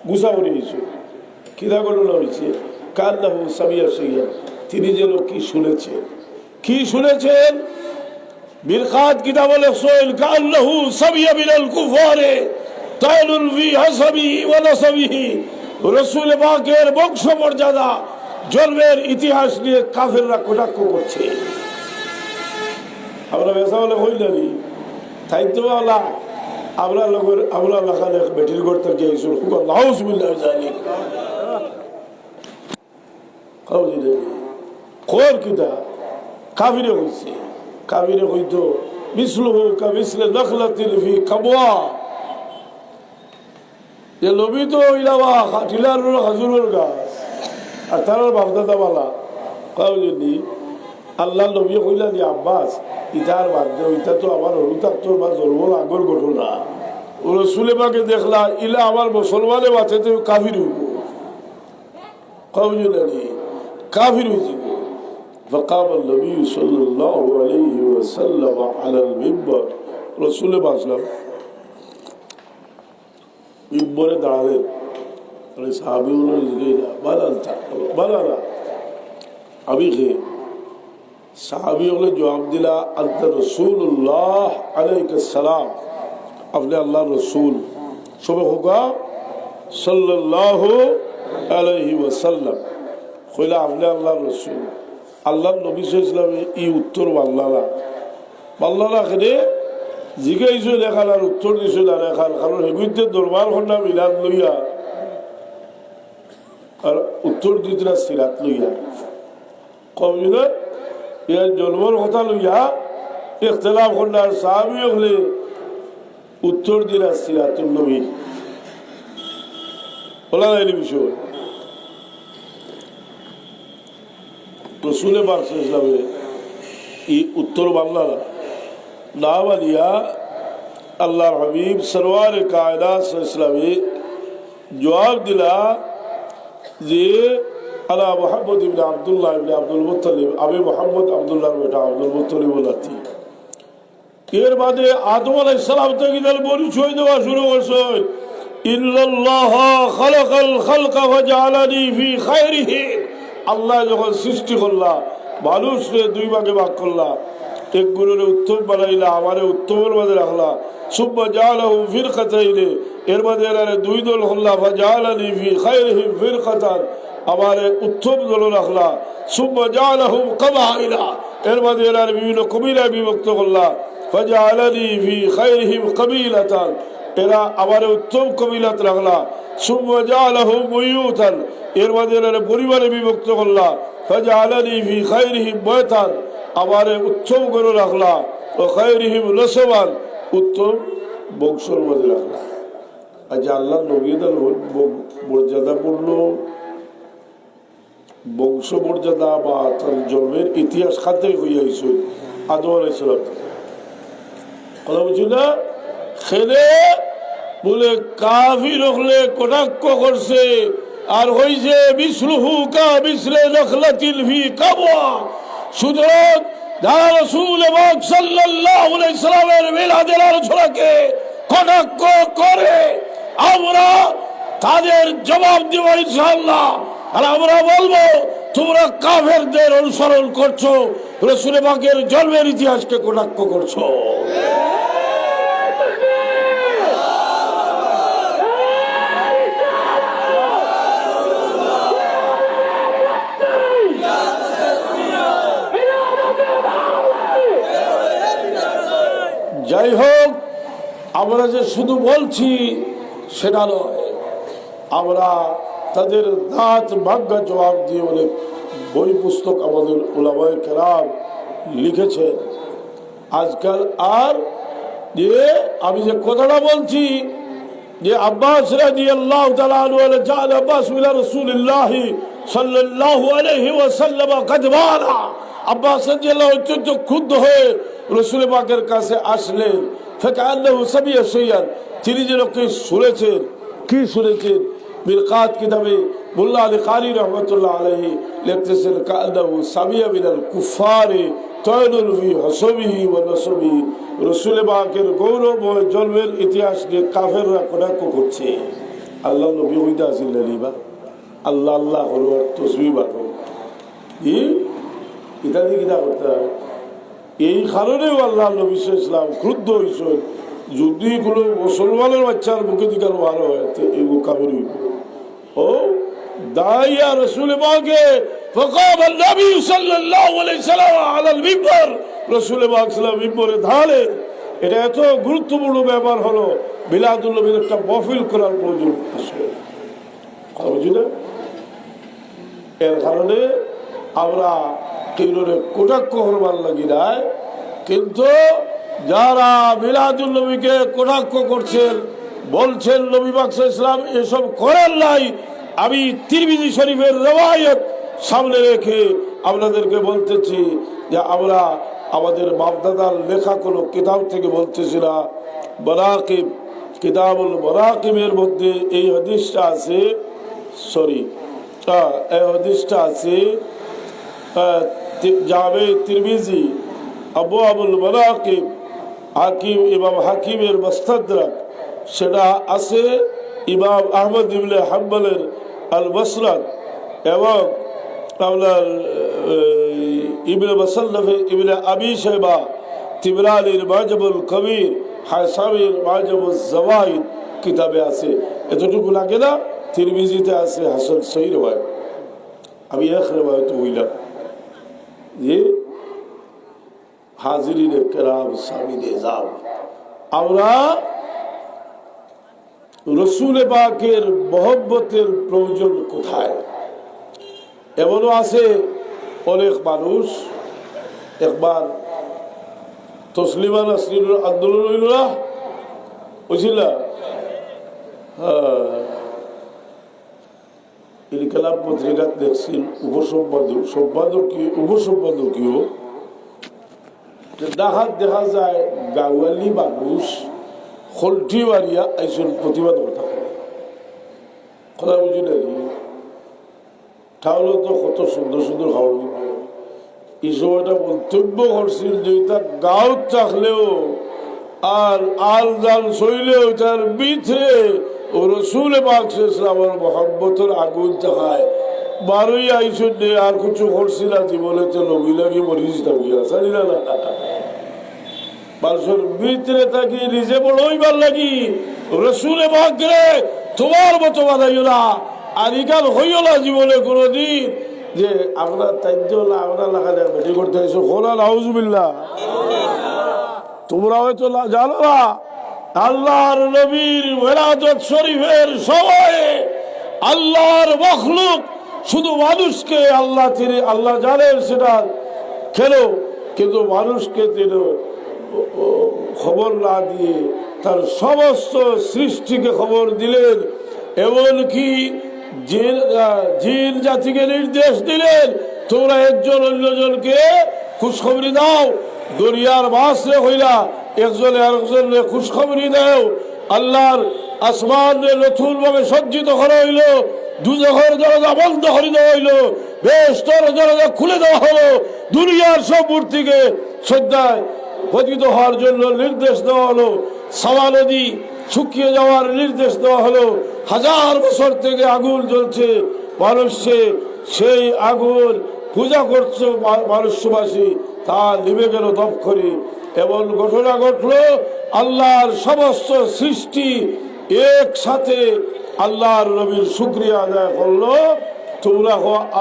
गुस्सा करिएছে কিদা করলো হইছে কান্নাহু সাবিয়া সাইয়া তিনি যেন কি শুনেছেন বিরকাত কিতাবে লেখছেন কান্নাহু সাবিয়া মিনাল কুফারে তাইলুল ফি হাসাবি ওয়া নাসাবিহি রাসূল পাকের বংশ মর্যাদা জন্মের ইতিহাস নিয়ে কাফেররা কটাক্ষ করছে। আমরা বেসা বলে হইলানি তাই তো আমরা লোকের আমরা লাখালে বেটির ঘর থেকে এসে খুব নাউজুবিল্লাহ জালিক কাউজি দেবি কোর কিতা কাফিরে হইছে কাফিরে হইতো মিসলুহু কামিসলে নাখলাতিন ফি কাবওয়া এ নবী তো ইলাওয়া খাটিলার খাজুরের গাছ আর তার বাপদাদা বালা কাউজি আল্লাহ নবী কইলানি আব্বাস ইতার বাদে ওইটা তো আমার হরুতাত্তর বা জন্মর আগর ঘটনা ও রসুলে পাকে দেখলা ইলা আমার মুসলমানে বাঁচে তো কাফির হইব কাউজি কাফির হয়েছিল। فقام النبي صلى الله عليه وسلم على المنبر رسول الله صلى الله عليه وسلم মিম্বরে দাঁড়ালেন। সাহাবীগুলো বানানা আমি খেয়ে সাহাবীগুলো জবাব দিলা আনতা রাসূলুল্লাহ আলাইহিস সালাম আপনি আল্লাহর রাসূল সবে হোগা সাল্লাল্লাহু আলাইহি ওয়াসাল্লাম কইলা আপনি আল্লাহর রাসূল আল্লাহর নবী সাল্লাল্লাহু আলাইহি ওয়াসাল্লাম এই উত্তর বাল্লালা খেলে জিজ্ঞাসা লেখার আর উত্তর দিছে না লেখার কারণ হেগুইতে দরবার খন্ডা মিলাদ লইয়া আর উত্তর দিতে না সিরাত লইয়া কবি না এর জন্মর কথা লইয়া ইখতিলাফ খন্ডার সাহাবী হলে উত্তর দিলা সিরাতুল নবী বলা যায় বিষয় রসুল পাক সাল্লাল্লাহু আলাইহি ওয়াসাল্লামের এই উত্তর বাংলা না বানিয়া আল্লাহর হাবিব সরওয়ার কায়নাত সাল্লাল্লাহু আলাইহি ওয়াসাল্লাম জবাব দিলা যে আলা মুহাম্মদ ইবনে আব্দুল্লাহ ইবনে আব্দুল মুত্তালিব আমি মুহাম্মদ আব্দুল্লাহর বেটা আব্দুল মুত্তালিব লাতি এর বাদে আদম আলাইহিস সালাম থেকে তার পরিচয় দেওয়া শুরু করছে ইল্লাল্লাহ খালাকাল খালকা ওয়া জাআলানি ফি খায়রিহি আল্লাহ যখন সৃষ্টি করলা মানুষকে দুই ভাগে ভাগ করলা এক গুরুরে উত্তম বানাইলা আমারে উত্তমের মাঝে রাখলা সুম্মা জাআলাহু ফিরকাতাইনি এর মাঝে এরারে দুই দল হল্লা ফাজাআলানি ফি খায়রিহিম ফিরকাতান আমারে উত্তম দল রাখলা সুম্মা জাআলাহুম কাবাইলা এর মাঝে এরারে বিভিন্ন কবিলা বিভক্ত করলা ফাজাআলানি ফি খায়রিহিম কাবিলাতান এরা আমারে উত্তম কবিলাত রাখলা সুম্মা জাআলাহুম বুয়ুতান এর মাঝে এরারে পরিবারে বিভক্ত করলা ফাজাআলানি ফি খায়রিহিম বাইতান আমারে উত্তম করে রাখলা ও খায়রিহিম নাসাবান উত্তম বংশের মধ্যে রাখলা। আজ আল্লাহ নবীদের মর্যাদা পূর্ণ বংশ মর্যাদা বা তার জন্মের ইতিহাস খাতে হইয়াছে আদম আলাইহিস সালাম কথা বলছি না খেলে বলে কাফির হলে কটাক্ষ করছে আর হইছে বিসলুহু কা বিসলে নখলাতিল ফি কাবওয়া। সুতরাং যারা রাসূল পাক সাল্লাল্লাহু আলাইহি সাল্লামের মিলাদের আলোচনাকে কটাক্ষ করে আমরা তাদের জবাব দেব ইনশাআল্লাহ। আর আমরা বলবো তোমরা কাফেরদের অনুসরণ করছো, রাসূল পাকের জন্মের ইতিহাসকে কটাক্ষ করছো। যাই হোক, আমরা যে শুধু বলছি সেটা নয়, আমরা তাদের দাঁত ভাগ্যা জবাব দিয়ে অনেক বই পুস্তক আমাদের উলামায়ে কেরাম লিখেছেন। আজকাল আর যে আমি যে কথাটা বলছি যে আব্বাস রাদিয়াল্লাহু তাআলা আনহু জাল আব্বাস ইলা রাসূলিল্লাহ সাল্লাল্লাহু আলাইহি ওয়াসাল্লাম কাদবারা, আব্বাস রাদিয়াল্লাহু অত্যন্ত ক্ষুব্ধ হয়ে রাসূল পাকের কাছে আসলেন। ফাকান্নাহু সামিয়া শাইয়ান, তিনি যেন কি শুনেছেন। কি শুনেছেন? মিরকাত কিতাবে মুল্লা আলী কারি রহমতুল্লাহ আলাইহি লিখতেছেন কান্নাহু সামিয়া মিনাল কুফারে তায়নুল ফি হাসবিহি ওয়া নাসবিহি, রাসূল পাকের গৌরবময় জন্মের ইতিহাস নিয়ে কাফেররা কটাক্ষ করছে। আল্লাহ নবী হইতে আসিলেন ইবা আল্লাহ আল্লাহ হলো তসবিহ বানো এটা দিয়ে কিনা করতে হয়। এই কারণেও আল্লাহ নবী ইসলাম ক্রুদ্ধ হয়েছেন, যদি কোনো মুসলমানের বাচ্চার মুখে দিকে ভালো হয় এই কাফের হইব। ও দাইয়া রাসূল পাকে فقام النبي صلى الله عليه وسلم على المنبر, রাসূল পাক সাল্লাল্লাহু আলাইহি মিম্বরে দাঁড়ালেন। এটা এত গুরুত্বপূর্ণ ব্যাপার হলো মিলাদুল নবীর একটা মাহফিল করার প্রয়োজন আছে। বুঝলেন? এর কারণে আমরা কেউরে কটাক্ষ করবার লাগি নাই, কিন্তু যারা মিলাদুল নবীকে কটাক্ষ করছেন, বলছেন নবী পাক সাল্লাল্লাহু আলাইহি ওয়াসাল্লাম এসব করেন নাই, আমি তিরমিজি শরীফের রওয়ায়াত সামনে রেখে আপনাদেরকে বলতেছি যে আমরা আমাদের বাপদাদার লেখা কোনো কিতাব থেকে বলতেছি না। মানাকিব, কিতাবুল মানাকিবের মধ্যে এই হাদিসটা আছে, এই হাদিসটা আছে জামে তিরমিজি আবু আবুল মানাকিব হাকিম ইমাম হাকিমের মুস্তাদরাক, সেটা আছে ইমাম আহমদ ইবনে হাম্বলের আল মুসনাদ এবং আপনার ইবনে মুসান্নাফে ইবনে আবি শাইবা, তিবরানির মাজাবুল কবির, হাসামির মাজাবুজ জাওয়াইদ কিতাবে আছে। এতটুকু লাগে না? তিরমিজিতে আছে হাসান সহিহ রওয়ায়াত। আমি এক রওয়ায়াত হইলাম যে হাজিরিন কেরাম সামিনে যাও, আমরা রাসূল পাকের মহব্বতের প্রয়োজন কোথায়? এমনও আছে অনেক মানুষ একবার তসলিমা নাসরিনের আন্দোলন হইল না, বুঝছিল? ইনকিলাব পত্রিকাত দেখছিল উপসম্পাদকীয় দেখা যায় গাওয়ালি মানুষ হলটি বাড়িয়া আইসন প্রতিবাদ করতে পারে। কথা বুঝি না? তাহলে তো কত সুন্দর সুন্দর খাবার এই সময়টা মন্তব্য করছিল যে তার গাঁও থাকলেও আর আল জাল শৈলেও তার ভিতরে ও রাসূল পাক সাল্লাল্লাহু মহব্বতের আগুন দেখায়। বারোই আইসন নেই আর কিছু করছি না জীবনে, তো নবী লাগি মরিস থাকি জানি না মানুষের ভিতরে থাকি নিজে বড় হইবার লাগি রাসূল পাক রে তোমার মতো বানাইও না, আর ইকাল হইও না জীবনে কোনোদিন যে আমরা তাইজো না আমরা লাগালে বেটি করতে এসো খোলা নাউজুবিল্লাহ। তোমরা হয়তো জানো না আল্লাহর নবীর মিলাদুত শরীফের সময়ে আল্লাহর মখলুক শুধু মানুষকে আল্লাহ জানেন সেটা কেন, কিন্তু মানুষকে তিনি খবর না দিয়ে তার সমস্ত সৃষ্টিকে খবর দিলেন। এমনকি জিন জাতিকে নির্দেশ দিলেন তোমরা একজন অন্যজনকে খুশখবরি দাও, দরিয়ার মাছরে হইলা একজনে আরেকজনে খুশখবরি দাও। আল্লাহর আসমান নতুন ভাবে সজ্জিত করা হইলো, দুজখের দরজা বন্ধ করে দেওয়া হইলো, বেহেশতের দরজা খুলে দেওয়া হলো, দুনিয়ার সব মূর্তিকে শ্রদ্ধায় পতিত হওয়ার জন্য নির্দেশ দেওয়া হলো, সাওয়া নদী শুকিয়ে যাওয়ার নির্দেশ দেওয়া হলো, 1000 বছর থেকে আগুন জ্বলছে, মানুষে সেই আগুন পূজা করছে মানুষবাসী, তা নিভে গেল দপ করে। এমন ঘটনা ঘটলো, আল্লাহর সমস্ত সৃষ্টি একসাথে আল্লাহর নবীর শুকরিয়া আদায় করলো। তোমরা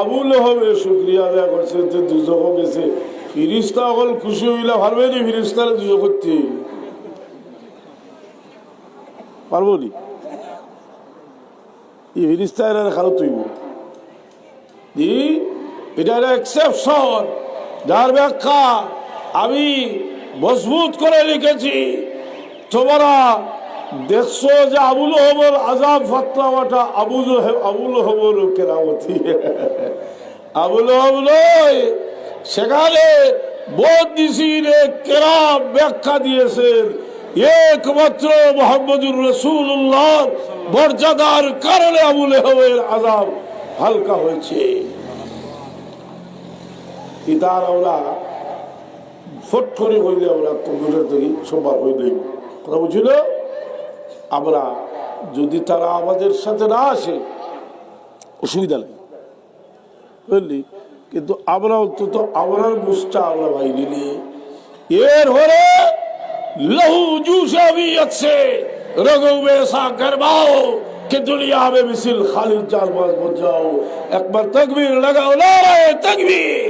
আবু লাহাবের শুকরিয়া আদায় করছে, দুজক গেছে, ফিরিস্তা হল খুশি হইলে পারবে নি ফিরিস্তার দুজক করতে পারবো নি? এই ফিরিস্তার খারাপ তুইব, এটা এক্সেপশন, যার ব্যাখ্যা আমি মজবুত করে লিখেছি। তোমরা দেখছো যে আবুল হবর আজাব ফাতরাওয়াটা আবুল হবর কেরামতি, আবুল হব নয়। সেখানে মুহাদ্দিসিনে কেরাম ব্যাখ্যা দিয়েছেন একমাত্র মুহাম্মদুর রাসূলুল্লাহ মর্যাদার কারণে আবুল হবের আজাব হালকা হয়েছে। ইতার আমরা ফট করে হইলে আমরা কম্পিউটার থেকে সোমবার হইলে কথা বুঝিল। আমরা যদি তারা আমাদের সাথে না আসে অসুবিধা নেই, বুঝলি, কিন্তু আমরা অন্তত আমরার বুঝটা আমরা ভাই নিলে এর হরে লহু জুসাবিয়ত সে রগো में सा गरमाओ कि दुनिया में मिसिल खालिद जालबाज बन जाओ। एक बार तकबीर लगाओ, नारे तकबीर।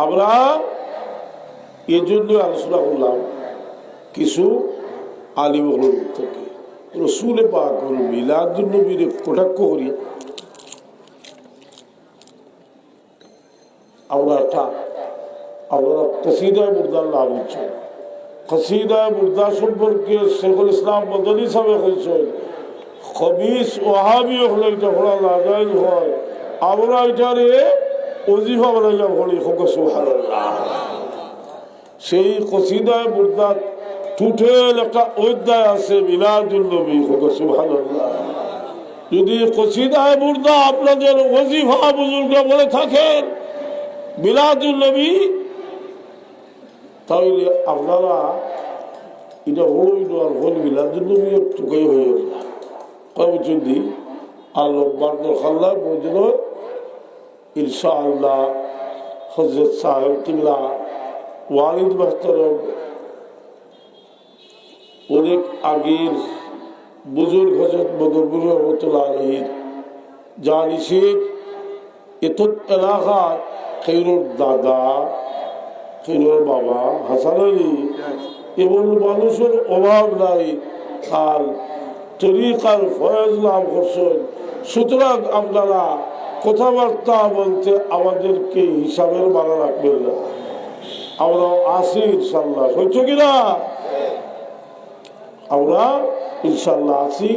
আমরা এই জন্য আলোচনা করলাম কিছু আলিম থেকে রসুল পাক মিলাদুন নবীর কটাক্ষ করি। আমরা কসিদা মুর্দার লাভ হচ্ছে, কসিদা মুর্দা সম্পর্কে শেখুল ইসলাম মদনী সাহেব বলছেন খবিস ওয়াহাবি হলে এটা পড়া লাগাই হয়, আমরা এটারে ওজিফা বানাইয়া পড়ি সুবহানাল্লাহ। সেই কসিদায় মুর্দা টুটেল একটা অধ্যায় আছে মিলাদুন নবী, সুবহানাল্লাহ। যদি কসিদায় মুর্দা আপনাদের ওজিফা বুজুর্গ বলে থাকেন মিলাদুন নবী, তাহলে আপনারা এটা হইল আর হল মিলাদুন নবী একটু গই হয়ে কবে যদি আল্লাহ বারদর খাল্লা বলছিল ইনশাআল্লাহ হযরত সাহেব কিবলা ওয়ালিদ মুহতারম অনেক আগের বুজুর্গ হযরত বদরপুর রহমতুল্লাহ আলাইহির জানিসিক এত এলাকা খৈরুর দাদা খৈরুর বাবা হাসান আলী এবং মানুষের অভাব নাই, আর তরিকার ফয়েজ লাভ করছেন। সুতরাং আপনারা কথাবার্তা বলতে আমাদেরকে হিসাবের মানা রাখবেন না, আমরা আসি ইনশাল্লাহ, হয়েছ কিনা? আমরা ইনশাল্লাহ আসি।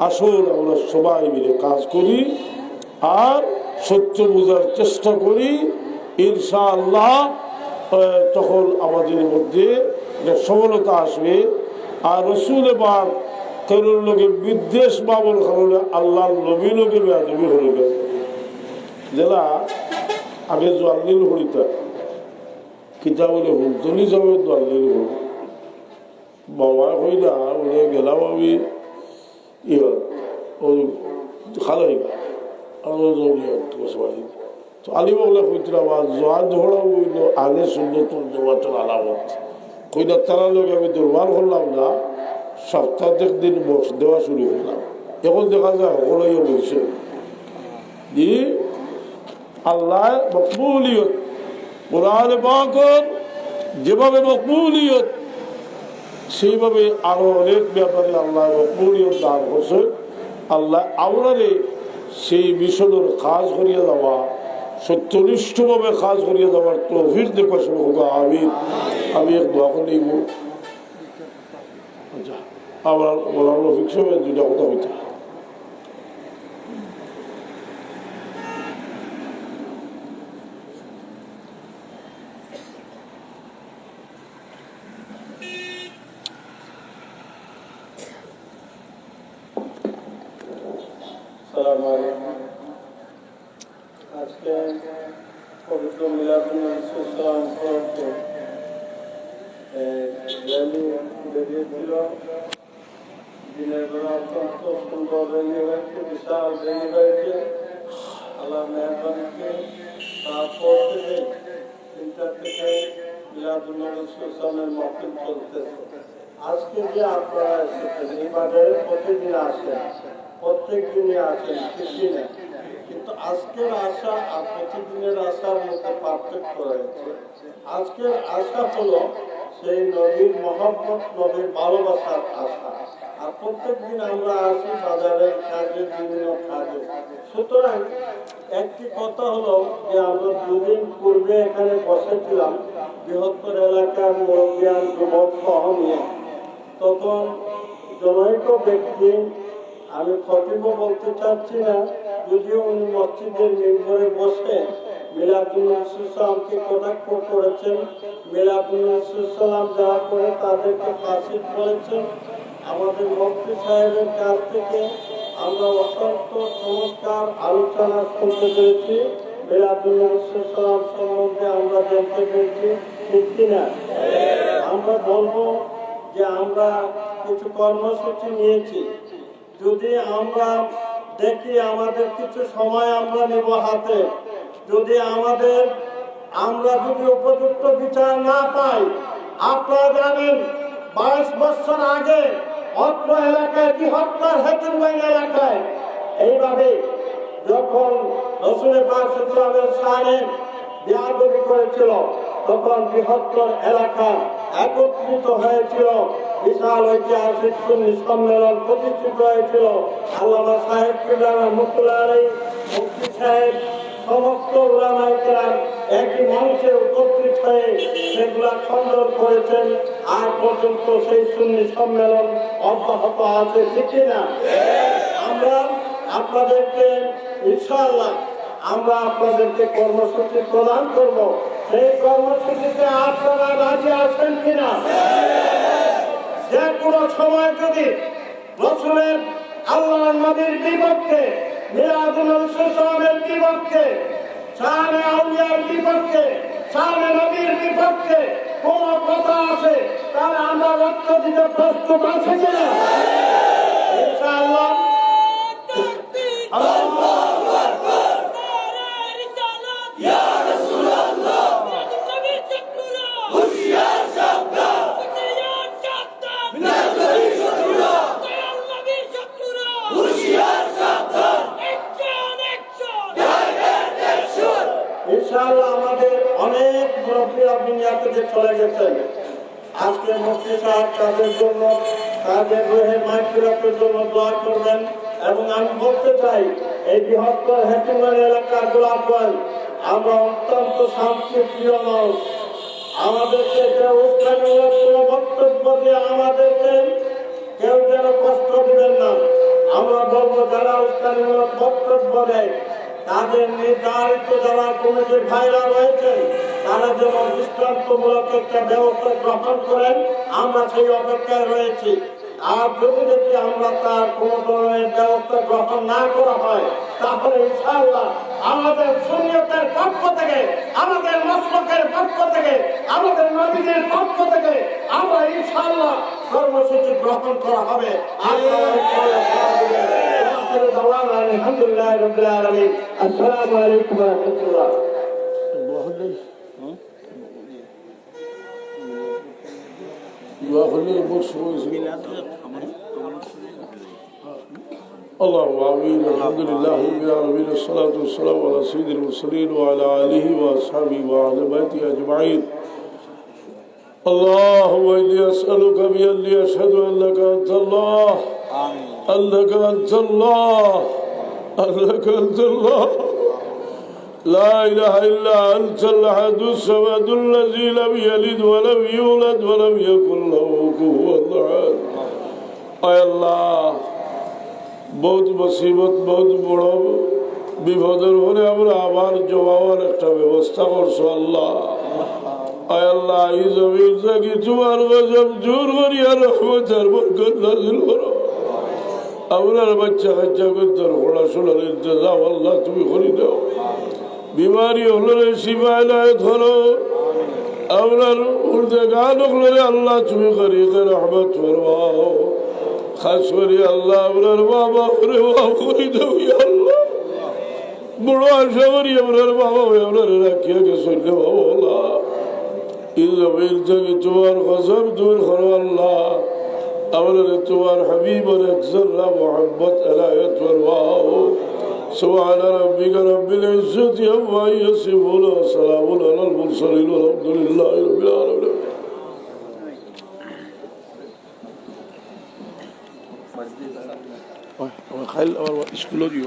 আসুন আমরা সবাই মিলে কাজ করি আর সত্য বোঝার চেষ্টা করি, ইনশাআল্লাহ তখন আমাদের মধ্যে সফলতা আসবে। আর রসুল পাক কারোর লোকে বিদ্বেষ বাবুর কারণে আল্লাহর নবী লোকে বেয়াদবি হয়ে গেল। যারা আগে জোয়াল্লিল হরিতা কিতাবলে হুলতলি যাবে জোয়াল্লিল হল বাবা হই না ওরে গেলাম আমি ওই খালাই গা তো আলিমগুলা কইতরা জোয়া ধরা হইল আগে সুন্দর তোর জোয়াটার আলামত কইনা তারা লোক আমি দুর্বার করলাম না, সপ্তাহে দিন বক্স দেওয়া শুরু করলাম। এখন দেখা যায় সকলেই বলছে যে আল্লাহ মকবুলিয়ত কোরআন পাকের যেভাবে মকবুলিয়ত সেইভাবে আরো অনেক ব্যাপারে আল্লাহ মকবুলিয়ত দান করছে। আল্লাহ আমরারে সেই মিশনের কাজ করিয়া দেওয়া সত্যনিষ্ঠভাবে কাজ করিয়ে দেওয়ার তৌফিক দেখো সব হোক আমিন। আমি এক দোয়া করে নিব। আচ্ছা আবার বলার রফিক সাহেব দুইটা কথা হইতে আজকে পবিত্র মিলাদুন ইসলাম র্যালি বেরিয়েছিল। দিনের বেলা অত্যন্ত সুন্দর র্যালি হয়েছে, বিশাল র্যালি হয়েছে। আল্লাহ মেহরবানিতে তারপর থেকে 3টা থেকে মিলাদুন ইসলামের মাহফিল চলতেছে। আজকে যে আপনারা এসেছেন এই বাজারে প্রতিদিন আসেন, প্রত্যেক দিনে আসেন, ঠিক না? কিন্তু আজকের আশা আর প্রতিদিনের আশার মধ্যে পার্থক্য রয়েছে। আজকের আশা হলো সেই নবীর মহব্বত, নবীর ভালোবাসার আশা। আর প্রত্যেক দিন আমরা আসি বাজারের কাজে, বিভিন্ন কাজে। সুতরাং একটি কথা হলো যে আমরা 2 দিন পূর্বে এখানে বসেছিলাম বৃহত্তর এলাকার মুরব্বিয়ান যুবক সহ নিয়ে। তখন জনৈক ব্যক্তি, আমি খতিবও বলতে চাচ্ছি না, যদিও উনি মসজিদের মেম্বরে বসে মিলাদুন ইসলামকে কটাক্ষ করেছেন, মিলাদুন ইসলাম যারা করে তাদেরকে ফাসিক বলেছেন। আমাদের মুফতি সাহেবের কাছ থেকে আমরা অসংখ্য চমৎকার আলোচনা শুনতে পেরেছি, মিলাদুন ইসলাম সম্বন্ধে আমরা জানতে পেরেছি, ঠিক কিনা? আমরা বলবো যে আমরা কিছু কর্মসূচি নিয়েছি। যদি আমরা দেখি আমাদের কিছু সময় আমরা নেব হাতে, যদি আমরা যদি উপযুক্ত বিচার না পাই, আপনারা জানেন 22 বছর আগে অত্র এলাকায়, বৃহত্তর হেকিমগঞ্জ এলাকায় এইভাবে যখন রাসূল পাক সাল্লাল্লাহু আলাইহি ওয়াসাল্লামের বেয়াদবি করেছিল, তখন বৃহত্তর এলাকা একত্রিত হয়েছিল, বিশাল ঐতিহাসিক সুন্নি সম্মেলন প্রতিষ্ঠিত হয়েছিল। আল্লামা সাহেব রহমাতুল্লাহ আলাইহি, মুফতি সাহেব, সমস্ত উলামায়ে কেরাম একই মঞ্চে উপস্থিত হয়ে সেগুলা খণ্ডন করেছেন। আজ পর্যন্ত সেই সুন্নি সম্মেলন অব্যাহত আছে, ঠিক না? আমরা আপনাদেরকে ইনশাআল্লাহ আপনাদেরকে কর্মসূচি প্রদান করব। সেই কর্মসূচিতে আপনারা রাজি আছেন কিনা? যে কোনো সময় যদি রাসূলের, আল্লাহর নবীর বিপক্ষে, মিলাদুন ইসলামের বিপক্ষে, শানে আউলিয়ার বিপক্ষে, শানে নবীর বিপক্ষে কোন কথা আছে, তাহলে আমরা রক্ত দিতে প্রস্তুত আছি কিনা? ইনশাআল্লাহ। ইনশাআল্লাহ আমাদের অনেক মুরব্বী দুনিয়া থেকে চলে গেছেন। আজকে মুফতি সাহেব তাদের জন্য, তাদের রুহের মাগফিরাতের জন্য দোয়া করবেন। এবং আমি বলতে চাই, এই বৃহত্তর হেকিমগঞ্জ এলাকার গোলাপগঞ্জ আমরা অত্যন্ত শান্তিপ্রিয় মানুষ। আমাদেরকে যে উস্কানিমূলক কোনো বক্তব্য দিয়ে আমাদেরকে কেউ যেন কষ্ট দিবেন না। আমরা বলবো যারা উস্কানিমূলক বক্তব্য দেয় তাদের নির্ধারিত যারা কমিটির ভাইরা রয়েছেন তারা যেন দৃষ্টান্তমূলক একটা ব্যবস্থা গ্রহণ করেন, আমরা সেই অপেক্ষায় রয়েছি। আর যদি দেখি আমরা তার কোনো ধরনের ব্যবস্থা গ্রহণ না করা হয়, তাহলে ইনশাআল্লাহ আমাদের সুন্নিয়তের পক্ষ থেকে, আমাদের মাসলাকের পক্ষ থেকে, আমাদের নবীদের পক্ষ থেকে আমরা ইনশাআল্লাহ কর্মসূচি গ্রহণ করা হবে। আলহামদুলিল্লাহ রাব্বিল আলামিন। আসসালামু আলাইকুম ওয়া রাহমাতুল্লাহ। اللهم آمين. الحمد لله رب العالمين، الصلاة والسلام على سيد المرسلين وعلى آله وأصحابه وأهل بيته أجمعين. اللهم إني أسألك بأني أشهد أنك أنت الله، أنك أنت الله، أنك أنت الله، لا إله إلا أنت الأحد الصمد الذي لم يلد ولم يولد ولم يكن له كفوا أحد আয় আল্লাহ বহুত মুসিবত বহুত বড় বিপদের পরে আমরা আবার জমাবার একটা ব্যবস্থা করছো আল্লাহ আয় আল্লাহ এই জমির থেকে তোমার গজব জোর করিয়া রহমতের বরকত নাযিল করো আপনার বাচ্চা কাচ্চা করতে পড়াশোনার ইন্তজাম আল্লাহ তুমি করে দাও বিমারি হলে শিফা এনায়েত করো আপনার উর্দে গান হলে আল্লাহ তুমি করিকে রহমত ফরমাও খাস করে আল্লাহ আপনার বাবা করে বাবা করে দাও আল্লাহ বড় আশা করি আপনার বাবা আপনার রাখিয়া গেছে বাবা আল্লাহ এই জমির থেকে তোমার গজব দূর করো আল্লাহ আপনার তোমার হাবিবের একজরা মোহাম্মদ এনায়েত ফরমাও سبحان ربك رب العزة عما يصفون وسلام على المرسلين والحمد لله رب العالمين خيل أول إسكولوجيو